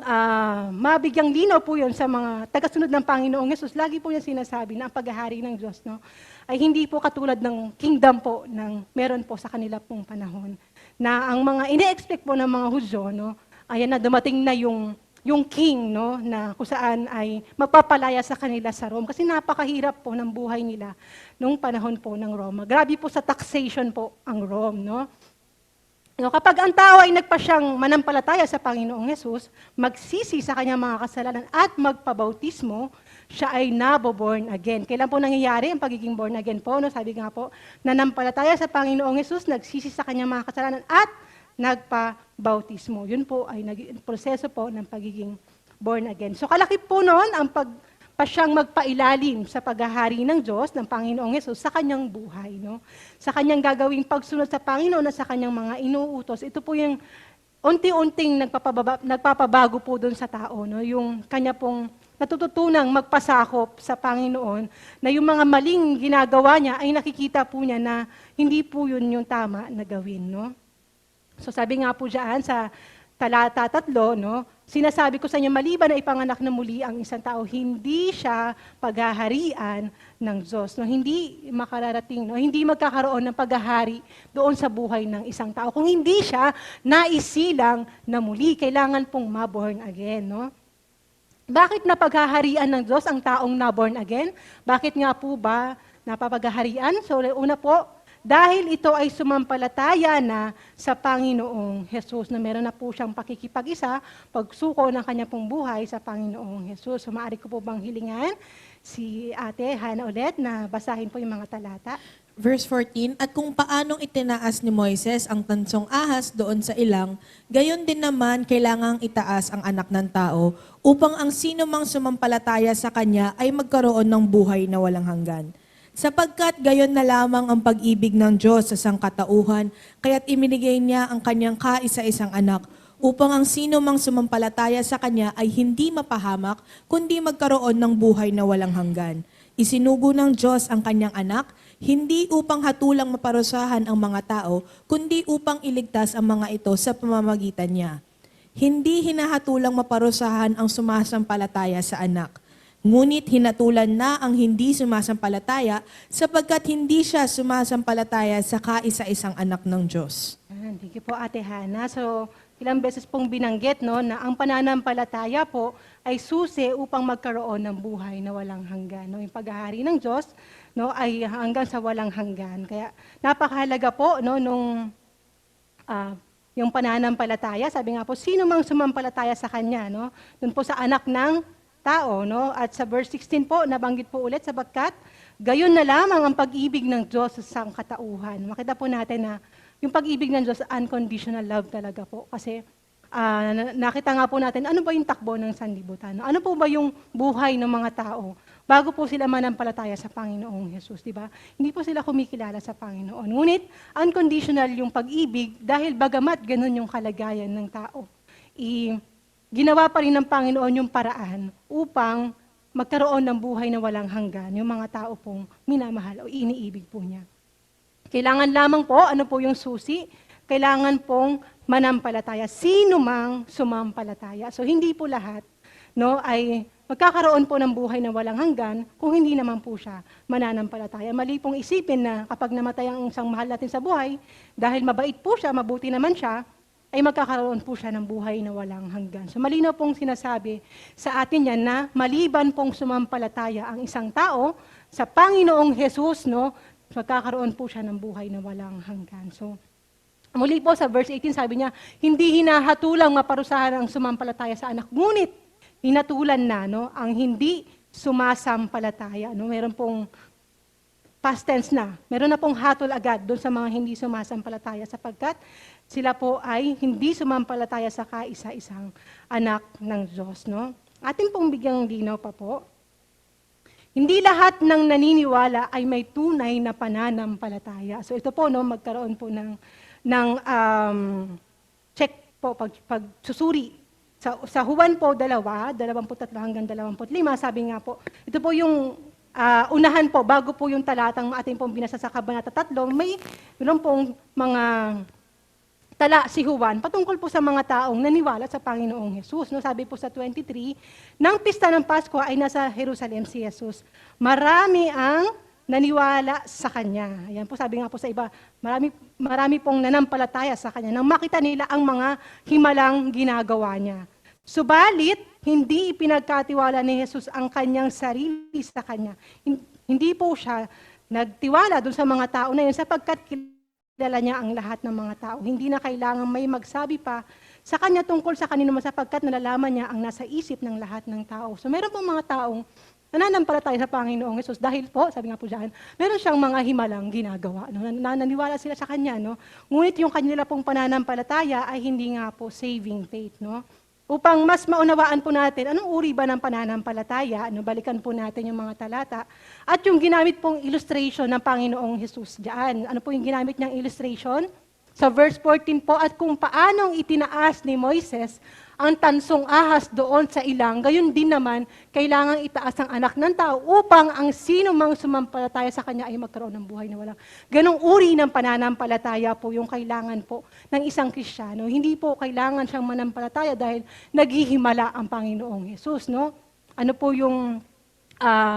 mabigyang linaw po yun sa mga tagasunod ng Panginoong Yesus. Lagi po yung sinasabi na ang paghahari ng Diyos, no, ay hindi po katulad ng kingdom po ng meron po sa kanila pong panahon. Na ang mga ine-expect po ng mga Hudyo, no, ayan na dumating na yung king, no, na kung saan ay magpapalaya sa kanila sa Rome. Kasi napakahirap po ng buhay nila nung panahon po ng Roma. Grabe po sa taxation po ang Rome, no. No, kapag ang tao ay nagpasyang manampalataya sa Panginoong Hesus, magsisi sa kanyang mga kasalanan at magpabautismo, siya ay naboborn again. Kailan po nangyayari ang pagiging born again po? No? Sabi nga po, nanampalataya sa Panginoong Hesus, nagsisi sa kanyang mga kasalanan at nagpabautismo. Yun po ay proseso po ng pagiging born again. So kalaki po noon ang pasyang magpailalim sa paghahari ng Diyos, ng Panginoong Hesus, sa kanyang buhay. No? Sa kanyang gagawing pagsunod sa Panginoon at sa kanyang mga inuutos. Ito po yung unti-unting nagpapabago po doon sa tao. No? Yung kanya pong natututunang magpasakop sa Panginoon na yung mga maling ginagawa niya ay nakikita po niya na hindi po yun yung tama na gawin. No? So sabi nga po dyan sa talata 3, no, sinasabi ko sa inyo, maliban na ipanganak na muli ang isang tao, hindi siya paghaharian ng Diyos. No? Hindi makararating, no? Hindi magkakaroon ng paghahari doon sa buhay ng isang tao. Kung hindi siya naisilang na muli, kailangan pong maborn again. No? Bakit napaghaharian ng Diyos ang taong naborn again? Bakit nga po ba napapaghaharian? So una po, dahil ito ay sumampalataya na sa Panginoong Hesus, na meron na po siyang pakikipag-isa, pagsuko ng kanya pong buhay sa Panginoong Hesus. So maaari ko po bang hilingan si Ate Hana ulit na basahin po yung mga talata? Verse 14, at kung paanong itinaas ni Moises ang tansong ahas doon sa ilang, gayon din naman kailangang itaas ang anak ng tao upang ang sino mang sumampalataya sa kanya ay magkaroon ng buhay na walang hanggan. Sapagkat gayon na lamang ang pag-ibig ng Diyos sa sangkatauhan, kaya't iminigay niya ang kanyang kaisa-isang anak, upang ang sino mang sumampalataya sa kanya ay hindi mapahamak, kundi magkaroon ng buhay na walang hanggan. Isinugo ng Diyos ang kanyang anak, hindi upang hatulang maparusahan ang mga tao, kundi upang iligtas ang mga ito sa pamamagitan niya. Hindi hinahatulang maparusahan ang sumasampalataya sa anak. Ngunit hinatulan na ang hindi sumasampalataya sapagkat hindi siya sumasampalataya sa kaisa-isang anak ng Diyos. Thank you po, Ate Hana. So, ilang beses pong binanggit, no, na ang pananampalataya po ay susi upang magkaroon ng buhay na walang hanggan. No? Yung paghahari ng Diyos, no, ay hanggang sa walang hanggan. Kaya napakahalaga po, no, nung yung pananampalataya. Sabi nga po, sino mang sumampalataya sa Kanya, no? Doon po sa anak ng tao, no? At sa verse 16 po, nabanggit po ulit, sapagkat gayon na lamang ang pag-ibig ng Diyos sa sangkatauhan. Makita po natin na yung pag-ibig ng Diyos, unconditional love talaga po. Kasi nakita nga po natin, ano ba yung takbo ng sanlibutan? Ano po ba yung buhay ng mga tao bago po sila manampalataya sa Panginoong Hesus, di ba? Hindi po sila kumikilala sa Panginoon. Ngunit, unconditional yung pag-ibig dahil bagamat ganun yung kalagayan ng tao. Ginawa pa rin ng Panginoon yung paraan upang magkaroon ng buhay na walang hanggan, yung mga tao pong minamahal o iniibig po niya. Kailangan lamang po, ano po yung susi? Kailangan pong manampalataya. Sino mang sumampalataya. So hindi po lahat, no, ay magkakaroon po ng buhay na walang hanggan kung hindi naman po siya mananampalataya. Mali pong isipin na kapag namatay ang isang mahal natin sa buhay, dahil mabait po siya, mabuti naman siya, ay magkakaroon po siya ng buhay na walang hanggan. So malinaw pong sinasabi sa atin yan na maliban pong sumampalataya ang isang tao sa Panginoong Hesus, no, magkakaroon po siya ng buhay na walang hanggan. So muli po sa verse 18 sabi niya, hindi hinahatulang maparusahan ang sumampalataya sa anak, ngunit hinatulan na, no, ang hindi sumasampalataya. No? Meron pong past tense na. Meron na pong hatol agad doon sa mga hindi sumasampalataya sapagkat sila po ay hindi sumampalataya sa kaisa-isang anak ng Diyos. No? Atin pong bigyang linaw pa po. Hindi lahat ng naniniwala ay may tunay na pananampalataya. So ito po, no, magkaroon po ng check po, pagsusuri. Sa Juan po, 23 hanggang 25, sabi nga po, ito po yung unahan po, bago po yung talatang ating pong binasa sa Kabanata 3, mayroon pong mga tala si Juan patungkol po sa mga taong naniwala sa Panginoong Jesus. No? Sabi po sa 23, nang pista ng Pasko ay nasa Jerusalem si Jesus. Marami ang naniwala sa Kanya. Ayan po, sabi nga po sa iba, marami pong nanampalataya sa Kanya nang makita nila ang mga himalang ginagawa Niya. Subalit, hindi ipinagkatiwala ni Jesus ang Kanyang sarili sa Kanya. Hindi po siya nagtiwala doon sa mga tao na yun sapagkat kilala niya ang lahat ng mga tao. Hindi na kailangan may magsabi pa sa Kanya tungkol sa kanino man sapagkat nalalaman niya ang nasa isip ng lahat ng tao. So meron pong mga taong nananampalataya sa Panginoong Hesus dahil po, sabi nga po dyan, meron siyang mga himalang ginagawa. No? Nananiwala sila sa Kanya. No? Ngunit yung kanila pong pananampalataya ay hindi nga po saving faith. No? Upang mas maunawaan po natin, anong uri ba ng pananampalataya? Balikan po natin yung mga talata. At yung ginamit pong illustration ng Panginoong Hesus dyan. Ano po yung ginamit niyang illustration? Sa verse 14 po, at kung paanong itinaas ni Moises ang tansong ahas doon sa ilang, gayon din naman, kailangang itaas ang anak ng tao upang ang sino mang sumampalataya sa Kanya ay magkaroon ng buhay na walang. Ganong uri ng pananampalataya po yung kailangan po ng isang Kristiyano. Hindi po kailangan siyang manampalataya dahil naghihimala ang Panginoong Hesus. No? Ano po yung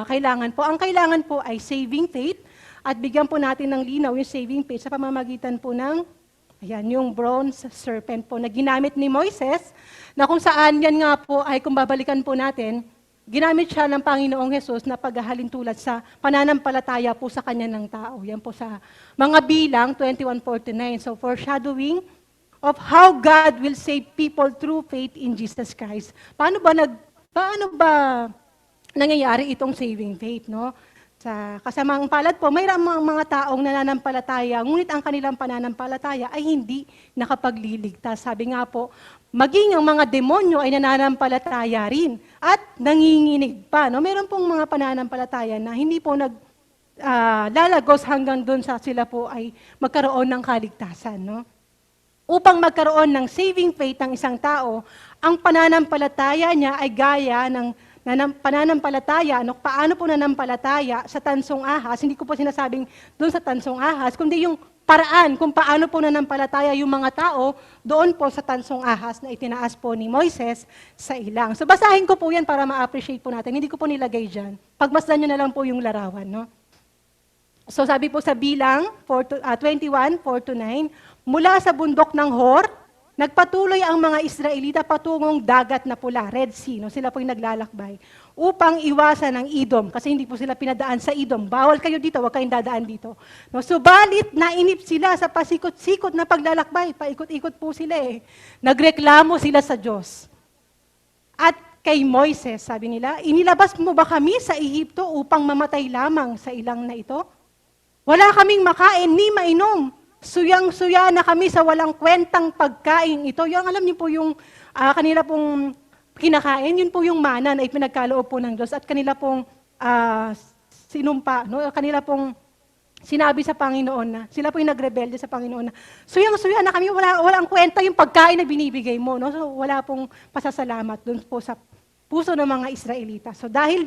kailangan po? Ang kailangan po ay saving faith at bigyan po natin ng linaw yung saving faith sa pamamagitan po ng yung bronze serpent po na ginamit ni Moises, na kung saan yan nga po ay kung babalikan po natin, ginamit siya ng Panginoong Hesus na paghahalin tulad sa pananampalataya po sa Kanya ng tao. Yan po sa mga bilang 21:49. So foreshadowing of how God will save people through faith in Jesus Christ. Paano ba nangyayari itong saving faith, no? Sa kasamaang palad po, mayroong mga taong nananampalataya, ngunit ang kanilang pananampalataya ay hindi nakapagliligtas. Sabi nga po, maging ang mga demonyo ay nananampalataya rin at nanginginig pa. No? Meron pong mga pananampalataya na hindi po lalagos hanggang doon sa sila po ay magkaroon ng kaligtasan. No? Upang magkaroon ng saving faith ang isang tao, ang pananampalataya niya ay gaya ng pananampalataya, paano po nanampalataya sa tansong ahas, hindi ko po sinasabing doon sa tansong ahas, kundi yung paraan kung paano po nanampalataya yung mga tao doon po sa tansong ahas na itinaas po ni Moises sa ilang. So basahin ko po yan para ma-appreciate po natin. Hindi ko po nilagay dyan. Pagmasdan nyo na lang po yung larawan. No? So sabi po sa bilang 21:4-9, mula sa bundok ng Hor, nagpatuloy ang mga Israelita patungong dagat na pula, Red Sea, no? Sila po yung naglalakbay, upang iwasan ang Edom, kasi hindi po sila pinadaan sa Edom. Bawal kayo dito, huwag kayong dadaan dito. No? Subalit, nainip sila sa pasikot-sikot na paglalakbay, paikot-ikot po sila eh. Nagreklamo sila sa Diyos. At kay Moises, sabi nila, inilabas mo ba kami sa Ehipto upang mamatay lamang sa ilang na ito? Wala kaming makain ni mainom. Suyang-suya na kami sa walang kwentang pagkain ito. Yung alam niyo po yung kanila pong kinakain, yun po yung mana na ipinagkaloob po ng Diyos at kanila pong sinumpa, no? Kanila pong sinabi sa Panginoon na sila po yung nagrebelde sa Panginoon na suyang-suya na kami, walang kwenta yung pagkain na binibigay mo. No? So wala pong pasasalamat doon po sa puso ng mga Israelita. So dahil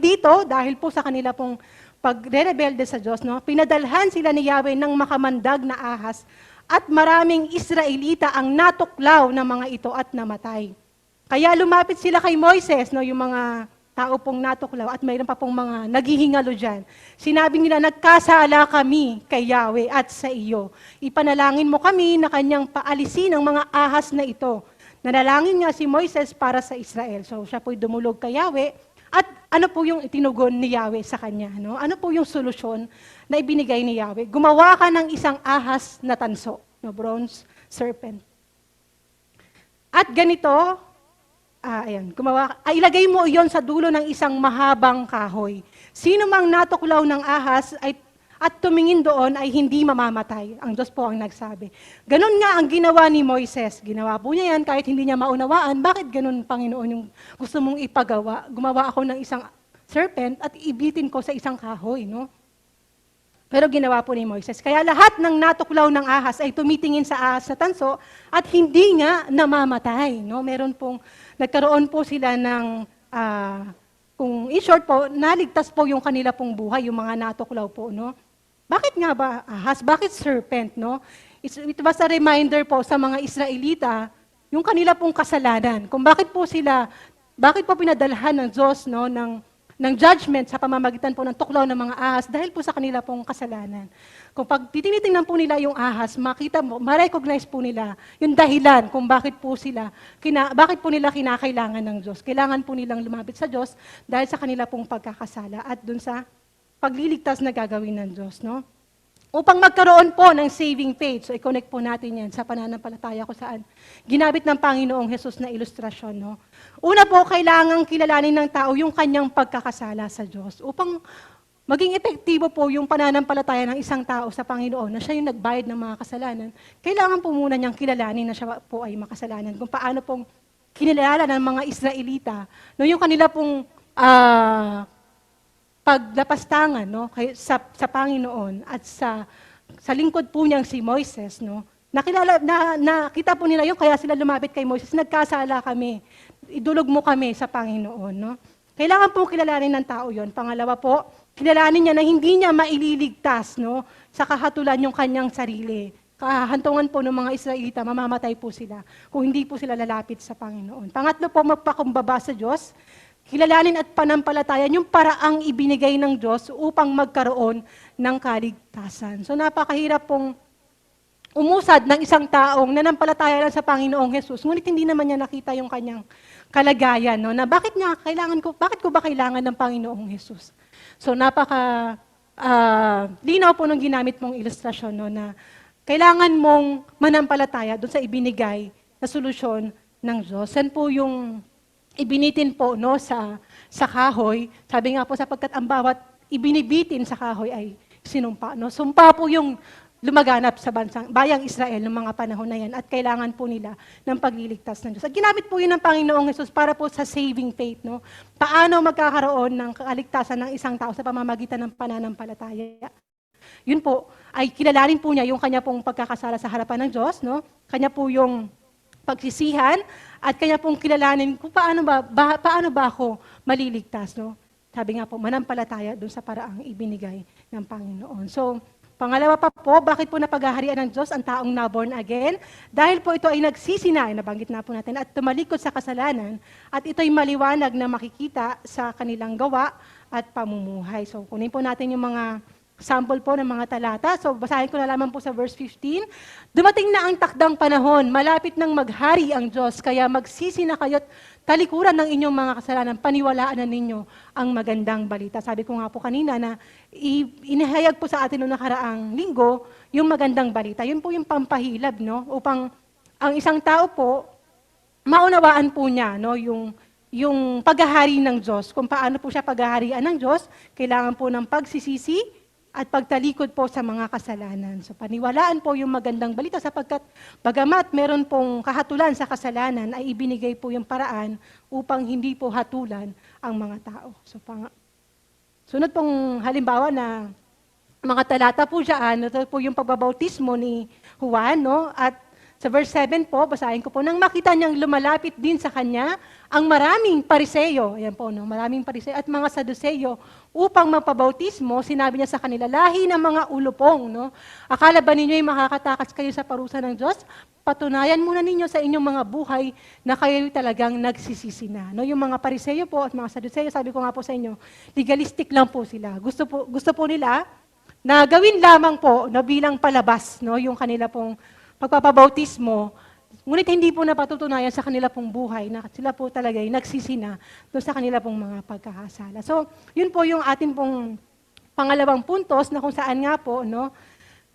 po sa kanila pong pagre-rebelde sa Diyos, no, pinadalhan sila ni Yahweh ng makamandag na ahas at maraming Israelita ang natuklaw ng mga ito at namatay. Kaya lumapit sila kay Moises, no, yung mga tao pong natuklaw at mayroon pa pong mga naghihingalo dyan. Sinabi nila, nagkasala kami kay Yahweh at sa iyo. Ipanalangin mo kami na kanyang paalisin ang mga ahas na ito. Nanalangin nga si Moises para sa Israel. So siya po'y dumulog kay Yahweh. At ano po yung itinugon ni Yahweh sa kanya? No? Ano po yung solusyon na ibinigay ni Yahweh? Gumawa ka ng isang ahas na tanso, no? Bronze serpent. At ganito, ilagay mo iyon sa dulo ng isang mahabang kahoy. Sino mang natuklaw ng ahas at tumingin doon ay hindi mamamatay. Ang Diyos po ang nagsabi. Ganon nga ang ginawa ni Moises. Ginawa po niya yan kahit hindi niya maunawaan. Bakit ganon, Panginoon, yung gusto mong ipagawa? Gumawa ako ng isang serpent at ibitin ko sa isang kahoy. No? Pero ginawa po ni Moises. Kaya lahat ng natuklaw ng ahas ay tumitingin sa ahas sa tanso at hindi nga namamatay. No? Nagkaroon po sila ng kung in short po, naligtas po yung kanila pong buhay, yung mga natuklaw po, no? Bakit nga ba ahas? Bakit serpent, no? it was a reminder po sa mga Israelita yung kanila pong kasalanan. Kung bakit po pinadalhan ng Diyos no, ng judgment sa pamamagitan po ng tuklaw ng mga ahas dahil po sa kanila pong kasalanan. Kung pag tinitingnan po nila yung ahas, makita mo, ma-recognize po nila yung dahilan kung bakit po nila kinakailangan ng Diyos. Kailangan po nilang lumapit sa Diyos dahil sa kanila pong pagkakasala at dun sa pagliligtas na gagawin ng Diyos. No? Upang magkaroon po ng saving faith, so i-connect po natin yan sa pananampalataya kung saan ginamit ng Panginoong Hesus na ilustrasyon. No? Una po, kailangang kilalanin ng tao yung kanyang pagkakasala sa Diyos. Upang maging epektibo po yung pananampalataya ng isang tao sa Panginoon na siya yung nagbayad ng mga kasalanan, kailangan po muna niyang kilalanin na siya po ay makasalanan. Kung paano pong kinilala ng mga Israelita, no, yung kanila pong paglapastangan no, sa Panginoon at sa lingkod po niyang si Moises, no, nakita po nila yun, kaya sila lumapit kay Moises, nagkasala kami, idulog mo kami sa Panginoon. No? Kailangan po kilalanin ng tao yon. Pangalawa po, kilalanin niya na hindi niya maililigtas no, sa kahatulan yung kanyang sarili. Kahantungan po ng mga Israelita, mamamatay po sila kung hindi po sila lalapit sa Panginoon. Pangatlo po, magpakumbaba sa Diyos, kilalanin at panampalatayan yung paraang ibinigay ng Diyos upang magkaroon ng kaligtasan. So napakahirap pong umusad ng isang taong nanampalataya lang sa Panginoong Hesus, ngunit hindi naman niya nakita yung kanyang kalagayan, no? Na bakit ko ba kailangan ng Panginoong Hesus? So linaw po nung ginamit mong ilustrasyon, no, na kailangan mong manampalataya doon sa ibinigay na solusyon ng Diyos. Yan po yung ibinitin po no, sa kahoy. Sabi nga po, sapagkat ang bawat ibinibitin sa kahoy ay sinumpa. No? Sumpa po yung lumaganap sa bayang Israel ng mga panahon na yan at kailangan po nila ng pagliligtas ng Diyos. At ginamit po yun ng Panginoong Hesus para po sa saving faith. No? Paano magkakaroon ng kaligtasan ng isang tao sa pamamagitan ng pananampalataya. Yun po, ay kilalanin po niya yung kanya pong pagkakasala sa harapan ng Diyos. No? Kanya po yung pagsisihan at kanya pong kilalanin kung paano ba ako maliligtas. No? Sabi nga po, manampalataya doon sa paraang ibinigay ng Panginoon. So, pangalawa pa po, bakit po napaghaharian ng Diyos ang taong na-born again? Dahil po ito ay nagsisina, nabanggit na po natin, at tumalikod sa kasalanan, at ito ay maliwanag na makikita sa kanilang gawa at pamumuhay. So, kunin po natin yung mga sample po ng mga talata. So, basahin ko na lamang po sa verse 15. Dumating na ang takdang panahon, malapit nang maghari ang Diyos, kaya magsisi na kayo't talikuran ng inyong mga kasalanan, paniwalaan na ninyo ang magandang balita. Sabi ko nga po kanina na inihayag po sa atin noong nakaraang linggo yung magandang balita. Yun po yung pampahilab, no? Upang ang isang tao po, maunawaan po niya, no? Yung paghahari ng Diyos. Kung paano po siya paghaharian ng Diyos, kailangan po ng pagsisisi, at pagtalikod po sa mga kasalanan. So paniwalaan po yung magandang balita sapagkat bagamat meron pong kahatulan sa kasalanan, ay ibinigay po yung paraan upang hindi po hatulan ang mga tao. So sunod pong halimbawa na mga talata po dyan, ito po yung pagbabautismo ni Juan, no? At sa verse 7 po, basahin ko po, nang makita niyang lumalapit din sa kanya ang maraming pariseyo, ayan po, no? Maraming pariseyo at mga saduseyo upang magpabautismo, sinabi niya sa kanila, lahi ng mga ulupong, no? Akala ba ninyo ay makakatakas kayo sa parusa ng Diyos? Patunayan muna ninyo sa inyong mga buhay na kayo talagang nagsisisi na. No? Yung mga pariseyo po at mga saduseyo, sabi ko nga po sa inyo, legalistic lang po sila. Gusto po nila na gawin lamang po no, bilang palabas no, yung kanila pong pagpapabautismo, ngunit hindi po napatutunayan sa kanila pong buhay na sila po talaga ay nagsisina doon sa kanila pong mga pagkakasala. So, yun po yung atin pong pangalawang puntos na kung saan nga po, no,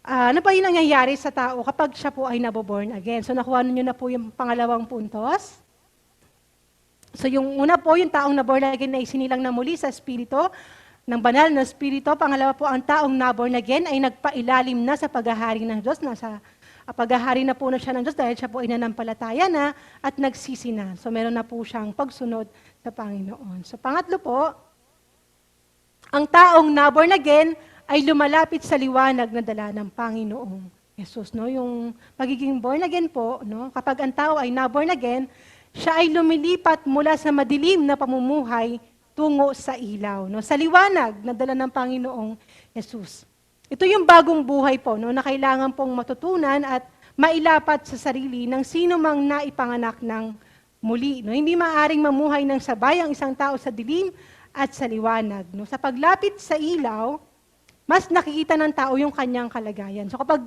ano pa yung nangyayari sa tao kapag siya po ay naboborn again. So, nakuha niyo na po yung pangalawang puntos. So, yung una po, yung taong naborn again ay sinilang na muli sa Espiritu, ng banal na Espiritu. Pangalawa po, ang taong naborn again ay nagpailalim na sa paghahari ng Diyos, paghahari na po na siya ng Diyos dahil siya po ay nanampalataya na at nagsisi na. So meron na po siyang pagsunod sa Panginoon. So pangatlo po, ang taong na-born again ay lumalapit sa liwanag na dala ng Panginoong Yesus. No? Yung pagiging born again po, no? Kapag ang tao ay na-born again, siya ay lumilipat mula sa madilim na pamumuhay tungo sa ilaw. No? Sa liwanag na dala ng Panginoong Yesus. Ito yung bagong buhay po, no, na kailangan pong matutunan at mailapat sa sarili ng sino mang naipanganak ng muli. No. Hindi maaring mamuhay ng sabay ang isang tao sa dilim at sa liwanag. No. Sa paglapit sa ilaw, mas nakikita ng tao yung kanyang kalagayan. So kapag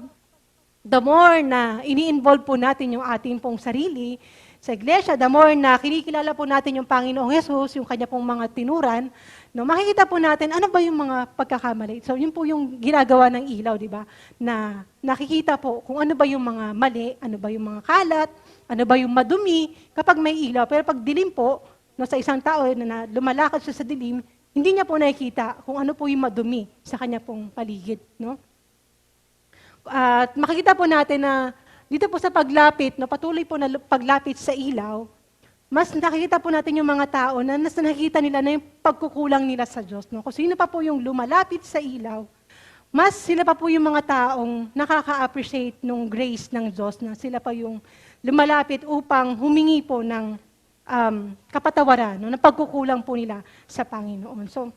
the more na ini-involve po natin yung ating pong sarili sa iglesia, the more na kinikilala po natin yung Panginoong Hesus, yung kanya pong mga tinuran, no, makikita po natin ano ba yung mga pagkakamali. So yun po yung ginagawa ng ilaw, di ba? Na nakikita po kung ano ba yung mga mali, ano ba yung mga kalat, ano ba yung madumi kapag may ilaw. Pero pag dilim po, no, sa isang tao na lumalakad siya sa dilim, hindi niya po nakikita kung ano po yung madumi sa kanya pong paligid, no? At makikita po natin na dito po sa paglapit, no, patuloy po na paglapit sa ilaw, mas nakikita po natin yung mga tao na mas nakikita nila na yung pagkukulang nila sa Diyos. No? Kung sino pa po yung lumalapit sa ilaw, mas sila pa po yung mga taong nakaka-appreciate ng grace ng Diyos na sila pa yung lumalapit upang humingi po ng kapatawaran, no, na pagkukulang po nila sa Panginoon. So,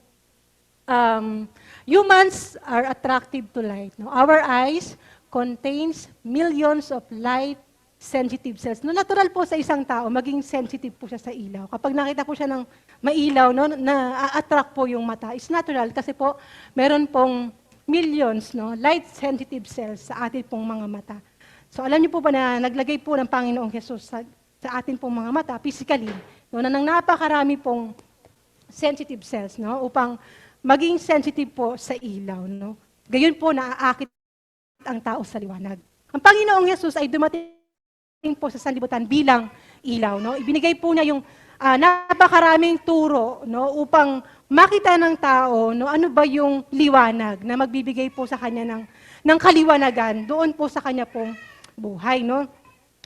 humans are attractive to light. No? Our eyes contains millions of light-sensitive cells. No, natural po sa isang tao, maging sensitive po siya sa ilaw. Kapag nakita po siya ng mailaw, no, na-attract po yung mata. It's natural kasi po meron pong millions, no, light-sensitive cells sa ating pong mga mata. So alam niyo po ba na naglagay po ng Panginoong Jesus sa ating pong mga mata, physically, no, na nang napakarami pong sensitive cells, no, upang maging sensitive po sa ilaw. No? Gayon po naaakit ang tao sa liwanag. Ang Panginoong Hesus ay dumating po sa sanlibutan bilang ilaw. No? Ibinigay po niya yung napakaraming turo, no, upang makita ng tao, no, ano ba yung liwanag na magbibigay po sa kanya ng kaliwanagan doon po sa kanya pong buhay. No?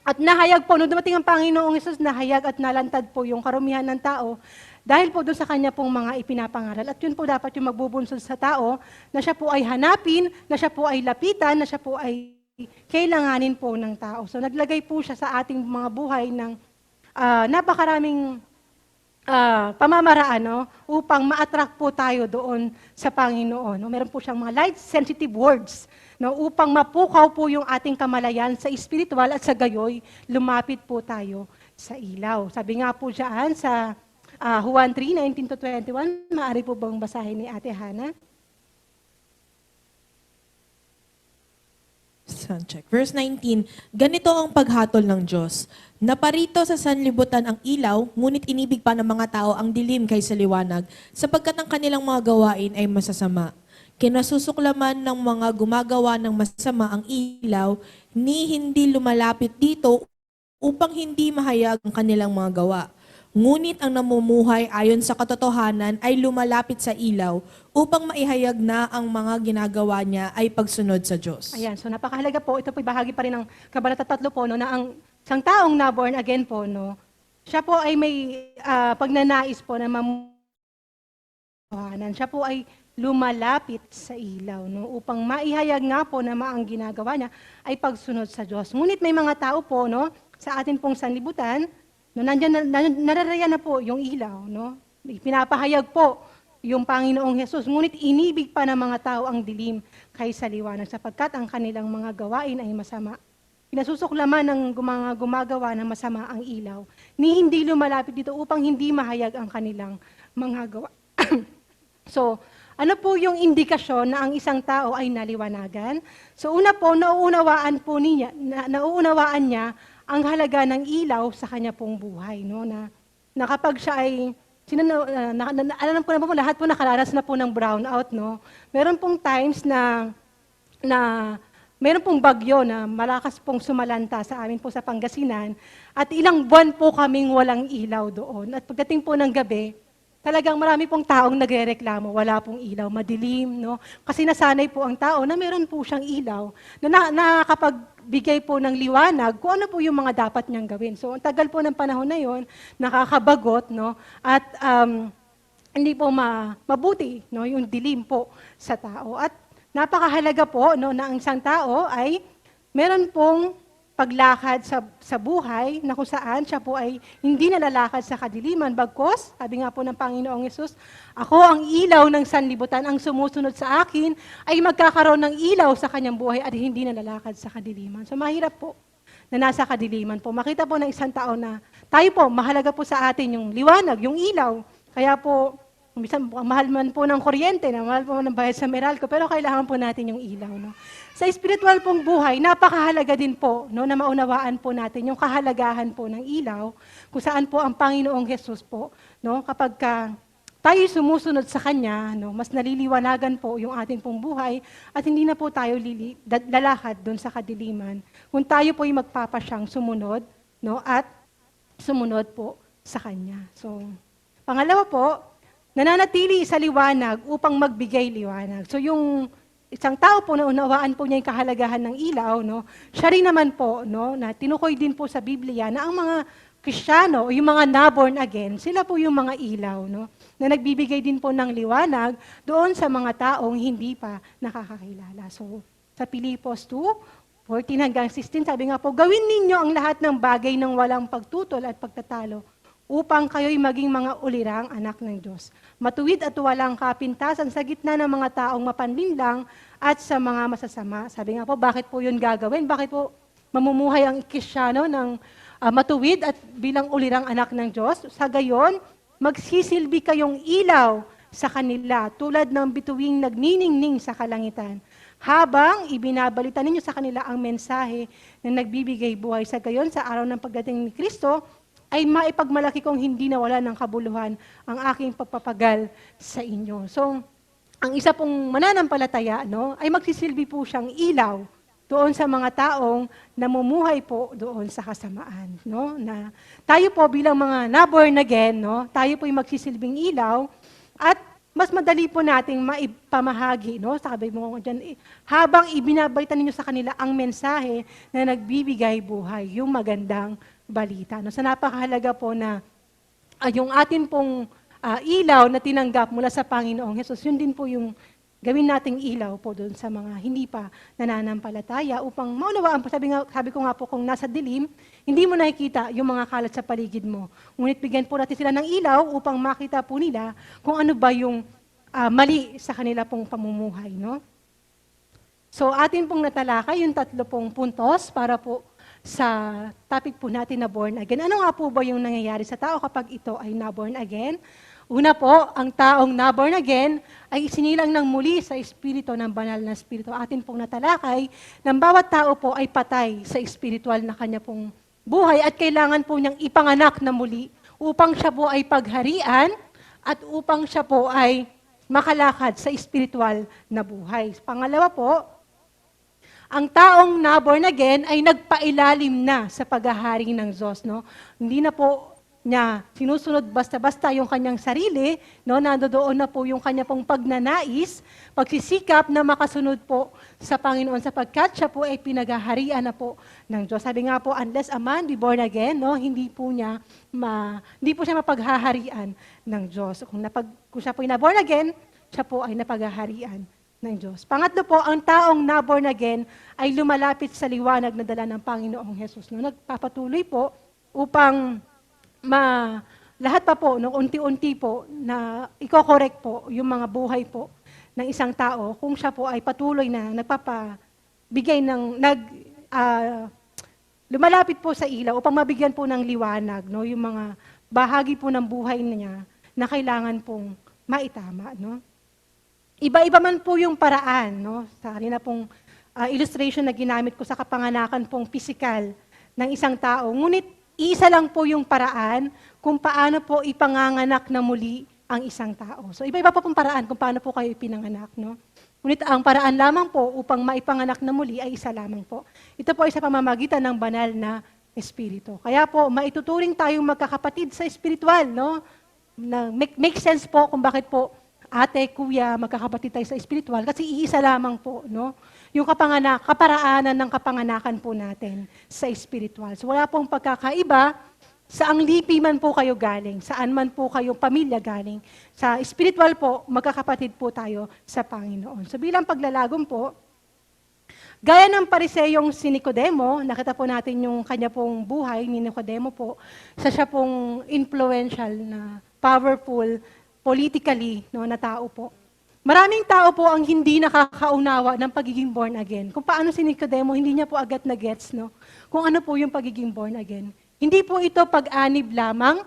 At nahayag po, nung dumating ang Panginoong Hesus, nahayag at nalantad po yung karumihan ng tao dahil po doon sa kanya pong mga ipinapangaral. At yun po dapat yung magbubunsod sa tao na siya po ay hanapin, na siya po ay lapitan, na siya po ay kailanganin po ng tao. So naglagay po siya sa ating mga buhay ng napakaraming pamamaraan, no, upang ma-attract po tayo doon sa Panginoon. No? Meron po siyang mga light-sensitive words, no, upang mapukaw po yung ating kamalayan sa espiritual at sa gayoy, lumapit po tayo sa ilaw. Sabi nga po dyan sa Juan 3:19-21, maaari po bang basahin ni Ate Hana? Sound check. Verse 19, ganito ang paghatol ng Diyos. Naparito sa sanlibutan ang ilaw, ngunit inibig pa ng mga tao ang dilim kaysa liwanag, sapagkat ang kanilang mga gawain ay masasama. Kinasusuklaman ng mga gumagawa ng masama ang ilaw, ni hindi lumalapit dito upang hindi mahayag ang kanilang mga gawa. Ngunit ang namumuhay ayon sa katotohanan ay lumalapit sa ilaw upang maihayag na ang mga ginagawa niya ay pagsunod sa Diyos. Ayan, so napakahalaga po. Ito po bahagi pa rin ng Kabanata 3 po, no, na ang isang taong na-born again po, no, siya po ay may pagnanais po na mamuhanan. Siya po ay lumalapit sa ilaw, no, upang maihayag nga po na ang ginagawa niya ay pagsunod sa Diyos. Ngunit may mga tao po, no, sa atin pong sanlibutan, no, nararayan na po yung ilaw, no? Pinapahayag po yung Panginoong Hesus, ngunit inibig pa ng mga tao ang dilim kaysa liwanag sapagkat ang kanilang mga gawain ay masama. Pinasusuklaman ng mga gumagawa ng masama ang ilaw, ni hindi lumalapit dito upang hindi mahayag ang kanilang mga gawa. So, ano po yung indikasyon na ang isang tao ay naliwanagan? So una po, nauunawaan niya ang halaga ng ilaw sa kanya pong buhay, no, na kapag siya ay alam ko na po lahat po nakaranas na po ng brownout, no. Meron pong times na meron pong bagyo na malakas pong sumalanta sa amin po sa Pangasinan at ilang buwan po kaming walang ilaw doon. At pagdating po ng gabi, talagang marami pong taong nagrereklamo, wala pong ilaw, madilim, no? Kasi nasanay po ang tao na meron po siyang ilaw na nakakapagbigay po ng liwanag kung ano po yung mga dapat niyang gawin. So, ang tagal po ng panahon na yon, nakakabagot, no? At hindi po mabuti, no, yung dilim po sa tao. At napakahalaga po, no, na ang isang tao ay meron pong paglakad sa buhay na kung saan siya po ay hindi nalalakad sa kadiliman. Bagkos, sabi nga po ng Panginoong Yesus, ako ang ilaw ng sanlibutan, ang sumusunod sa akin ay magkakaroon ng ilaw sa kanyang buhay at hindi nalalakad sa kadiliman. So mahirap po na nasa kadiliman po. Makita po ng isang tao na tayo po, mahalaga po sa atin yung liwanag, yung ilaw. Kaya po, minsan, mahal man po ng kuryente, mahal po ng bayad sa Meralco, pero kailangan po natin yung ilaw. No? Sa spiritual pong buhay, napakahalaga din po no, na maunawaan po natin yung kahalagahan po ng ilaw, kung saan po ang Panginoong Jesus po, no, kapag tayo sumusunod sa Kanya, no, mas naliliwanagan po yung ating pong buhay at hindi na po tayo lalakad doon sa kadiliman. Kung tayo po ay magpapasyang sumunod no, at sumunod po sa Kanya. So, pangalawa po, nananatili sa liwanag upang magbigay liwanag. So yung isang tao po na unawaan po niya yung kahalagahan ng ilaw, no, siya rin naman po, no, na tinukoy din po sa Biblia na ang mga Kristiyano o yung mga na-born again, sila po yung mga ilaw, no, na nagbibigay din po ng liwanag doon sa mga taong hindi pa nakakakilala. So sa Pilipos 2:14 hanggang 16, sabi nga po, gawin ninyo ang lahat ng bagay ng walang pagtutol at pagtatalo, upang kayo'y maging mga ulirang anak ng Diyos. Matuwid at walang kapintasan sa gitna ng mga taong mapanlinlang at sa mga masasama. Sabi nga po, bakit po yun gagawin? Bakit po mamumuhay ang Kristiyano ng matuwid at bilang ulirang anak ng Diyos? Sa gayon, magsisilbi kayong ilaw sa kanila tulad ng bituing nagniningning sa kalangitan. Habang ibinabalita ninyo sa kanila ang mensahe na nagbibigay buhay. Sa gayon, sa araw ng pagdating ni Kristo, ay maipagmalaki kong hindi nawala ng kabuluhan ang aking pagpapagal sa inyo. So, ang isa pong mananampalataya, no, ay magsisilbi po siyang ilaw doon sa mga taong namumuhay po doon sa kasamaan. No? Na tayo po bilang mga na-born again, no, tayo po ay magsisilbing ilaw at mas madali po nating maipamahagi, no? Sabi mo dyan, habang ibinabalita ninyo sa kanila ang mensahe na nagbibigay buhay, yung magandang balita. No? So napakahalaga po na yung atin pong ilaw na tinanggap mula sa Panginoong Hesus, yun din po yung gawin nating ilaw po doon sa mga hindi pa nananampalataya upang maunawaan po. Sabi ko nga po, kung nasa dilim, hindi mo nakikita yung mga kalat sa paligid mo. Ngunit bigyan po natin sila ng ilaw upang makita po nila kung ano ba yung mali sa kanila pong pamumuhay. No? So atin pong natalakay yung 3 pong puntos para po sa topic po natin na born again. Ano nga po ba yung nangyayari sa tao kapag ito ay na-born again? Una po, ang taong na-born again ay isinilang ng muli sa espiritu ng banal na espiritu. Atin pong natalakay, ng bawat tao po ay patay sa espiritual na kanya pong buhay at kailangan po niyang ipanganak na muli upang siya po ay pagharian at upang siya po ay makalakad sa espiritual na buhay. Pangalawa po, ang taong na-born again ay nagpailalim na sa paghahari ng Diyos. No? Hindi na po niya sinusunod basta-basta yung kanyang sarili, no, nandoon na po yung kanya pong pagnanais, pagsisikap na makasunod po sa Panginoon sapagkat siya po ay pinaghaharian na po ng Diyos. Sabi nga po, unless a man be born again, no, hindi po siya mapaghaharian ng Diyos. Kung siya po ay na-born again, siya po ay napaghaharian ng Diyos. Pangatlo po, ang taong na-born again ay lumalapit sa liwanag na dala ng Panginoong Hesus. No, nagpapatuloy po upang lahat pa po, no, unti-unti po, na i-correct po yung mga buhay po ng isang tao kung siya po ay patuloy na nagpapabigay lumalapit po sa ilaw upang mabigyan po ng liwanag, no, yung mga bahagi po ng buhay niya na kailangan pong maitama. No? Iba-iba man po yung paraan, no, sa kanina pong illustration na ginamit ko sa kapanganakan pong pisikal ng isang tao. Ngunit, isa lang po yung paraan kung paano po ipanganganak na muli ang isang tao. So iba-iba po pong paraan kung paano po kayo ipinanganak. No? Ngunit ang paraan lamang po upang maipanganak na muli ay isa lamang po. Ito po ay sa pamamagitan ng banal na Espiritu. Kaya po, maituturing tayong magkakapatid sa espiritual. No? Make sense po kung bakit po ate, kuya, magkakapatid tayo sa espiritual kasi iisa lamang po. No? Yung kaparaanan ng kapanganakan po natin sa espiritual. So wala pong pagkakaiba, saang lipi man po kayo galing, saan man po kayong pamilya galing. Sa espiritual po, magkakapatid po tayo sa Panginoon. So bilang paglalagom po, Gaya ng pariseyong si Nicodemo, nakita po natin yung kanya pong buhay ni Nicodemo po, siya pong influential na powerful politically no, na tao po. Maraming tao po ang hindi nakakaunawa ng pagiging born again. Kung paano si Nicodemo, hindi niya po agad na gets no, kung ano po yung pagiging born again. Hindi po ito pag-anib lamang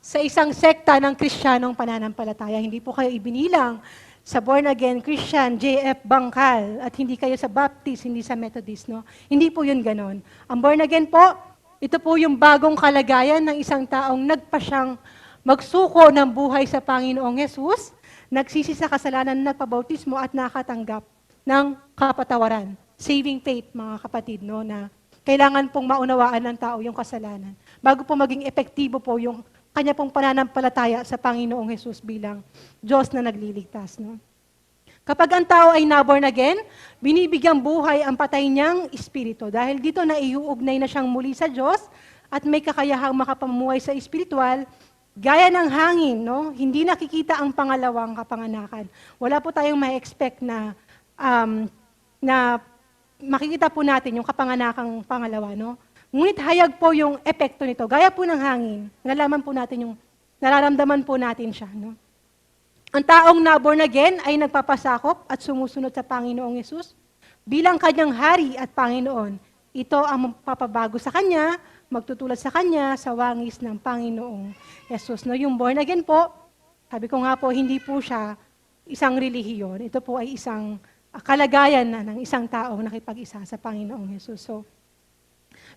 sa isang sekta ng Kristiyanong pananampalataya. Hindi po kayo ibinilang sa born again Christian, JF Bangkal, at hindi kayo sa Baptist, hindi sa Methodist, no? Hindi po yun ganon. Ang born again po, ito po yung bagong kalagayan ng isang taong nagpa siyang magsuko ng buhay sa Panginoong Hesus, nagsisi sa kasalanan, nagpabautismo at nakatanggap ng kapatawaran. Saving faith, mga kapatid, no, na kailangan pong maunawaan ng tao yung kasalanan bago po maging epektibo po yung kanya pong pananampalataya sa Panginoong Hesus bilang Diyos na nagliligtas. No? Kapag ang tao ay naborn again, binibigyang buhay ang patay niyang espiritu. Dahil dito na iuugnay na siyang muli sa Diyos at may kakayahang makapamuhay sa espiritual, gaya ng hangin, no? Hindi nakikita ang pangalawang kapanganakan. Wala po tayong ma-expect na makikita po natin yung kapanganakang pangalawa, no? Ngunit hayag po yung epekto nito. Gaya po ng hangin, nalaman po natin yung, nararamdaman po natin siya. No? Ang taong na born again ay nagpapasakop at sumusunod sa Panginoong Yesus bilang kanyang hari at Panginoon. Ito ang papabago sa kanya, magtutulad sa kanya sa wangis ng Panginoong Yesus. No? Yung born again po, sabi ko nga po, hindi po siya isang relihiyon. Ito po ay isang kalagayan na ng isang taong nakipag-isa sa Panginoong Yesus. So,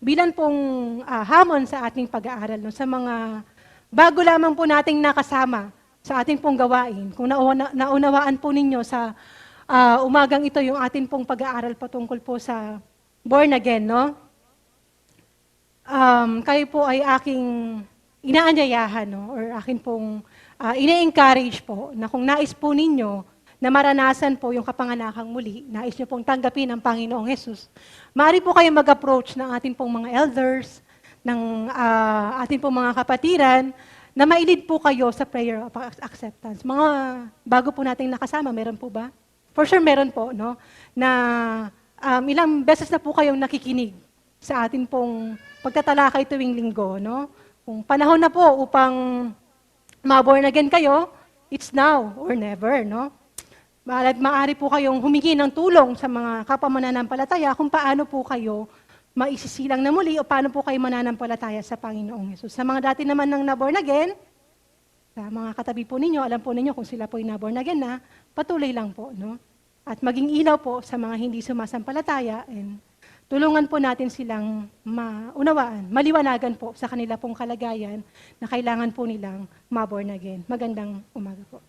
bilang pong hamon sa ating pag-aaral, no, sa mga bago lamang po nating nakasama sa ating pong gawain, kung naunawaan po ninyo sa umagang ito yung ating pong pag-aaral patungkol po sa born again, no? Kayo po ay aking inaanyayahan, no, or akin pong ina-encourage po na kung nais po ninyo na maranasan po yung kapanganakang muli, nais nyo pong tanggapin ang Panginoong Hesus, maaari po kayo mag-approach ng ating pong mga elders, ng ating pong mga kapatiran, na mailid po kayo sa prayer of acceptance. Mga bago po nating nakasama, meron po ba? For sure meron po, no? Na ilang beses na po kayong nakikinig sa ating pong pagtatalakay tuwing linggo, no? Kung panahon na po upang ma-born again kayo, it's now or never, no? Maaari po kayong humingi ng tulong sa mga kapwa mananampalataya kung paano po kayo maisisilang na muli o paano po kayo mananampalataya sa Panginoong Hesus. Sa mga dati naman ng naborn again, sa mga katabi po ninyo, alam po ninyo kung sila po yung naborn again na, patuloy lang po. No? At maging ilaw po sa mga hindi sumasampalataya and tulungan po natin silang maunawaan, maliwanagan po sa kanila pong kalagayan na kailangan po nilang maborn again. Magandang umaga po.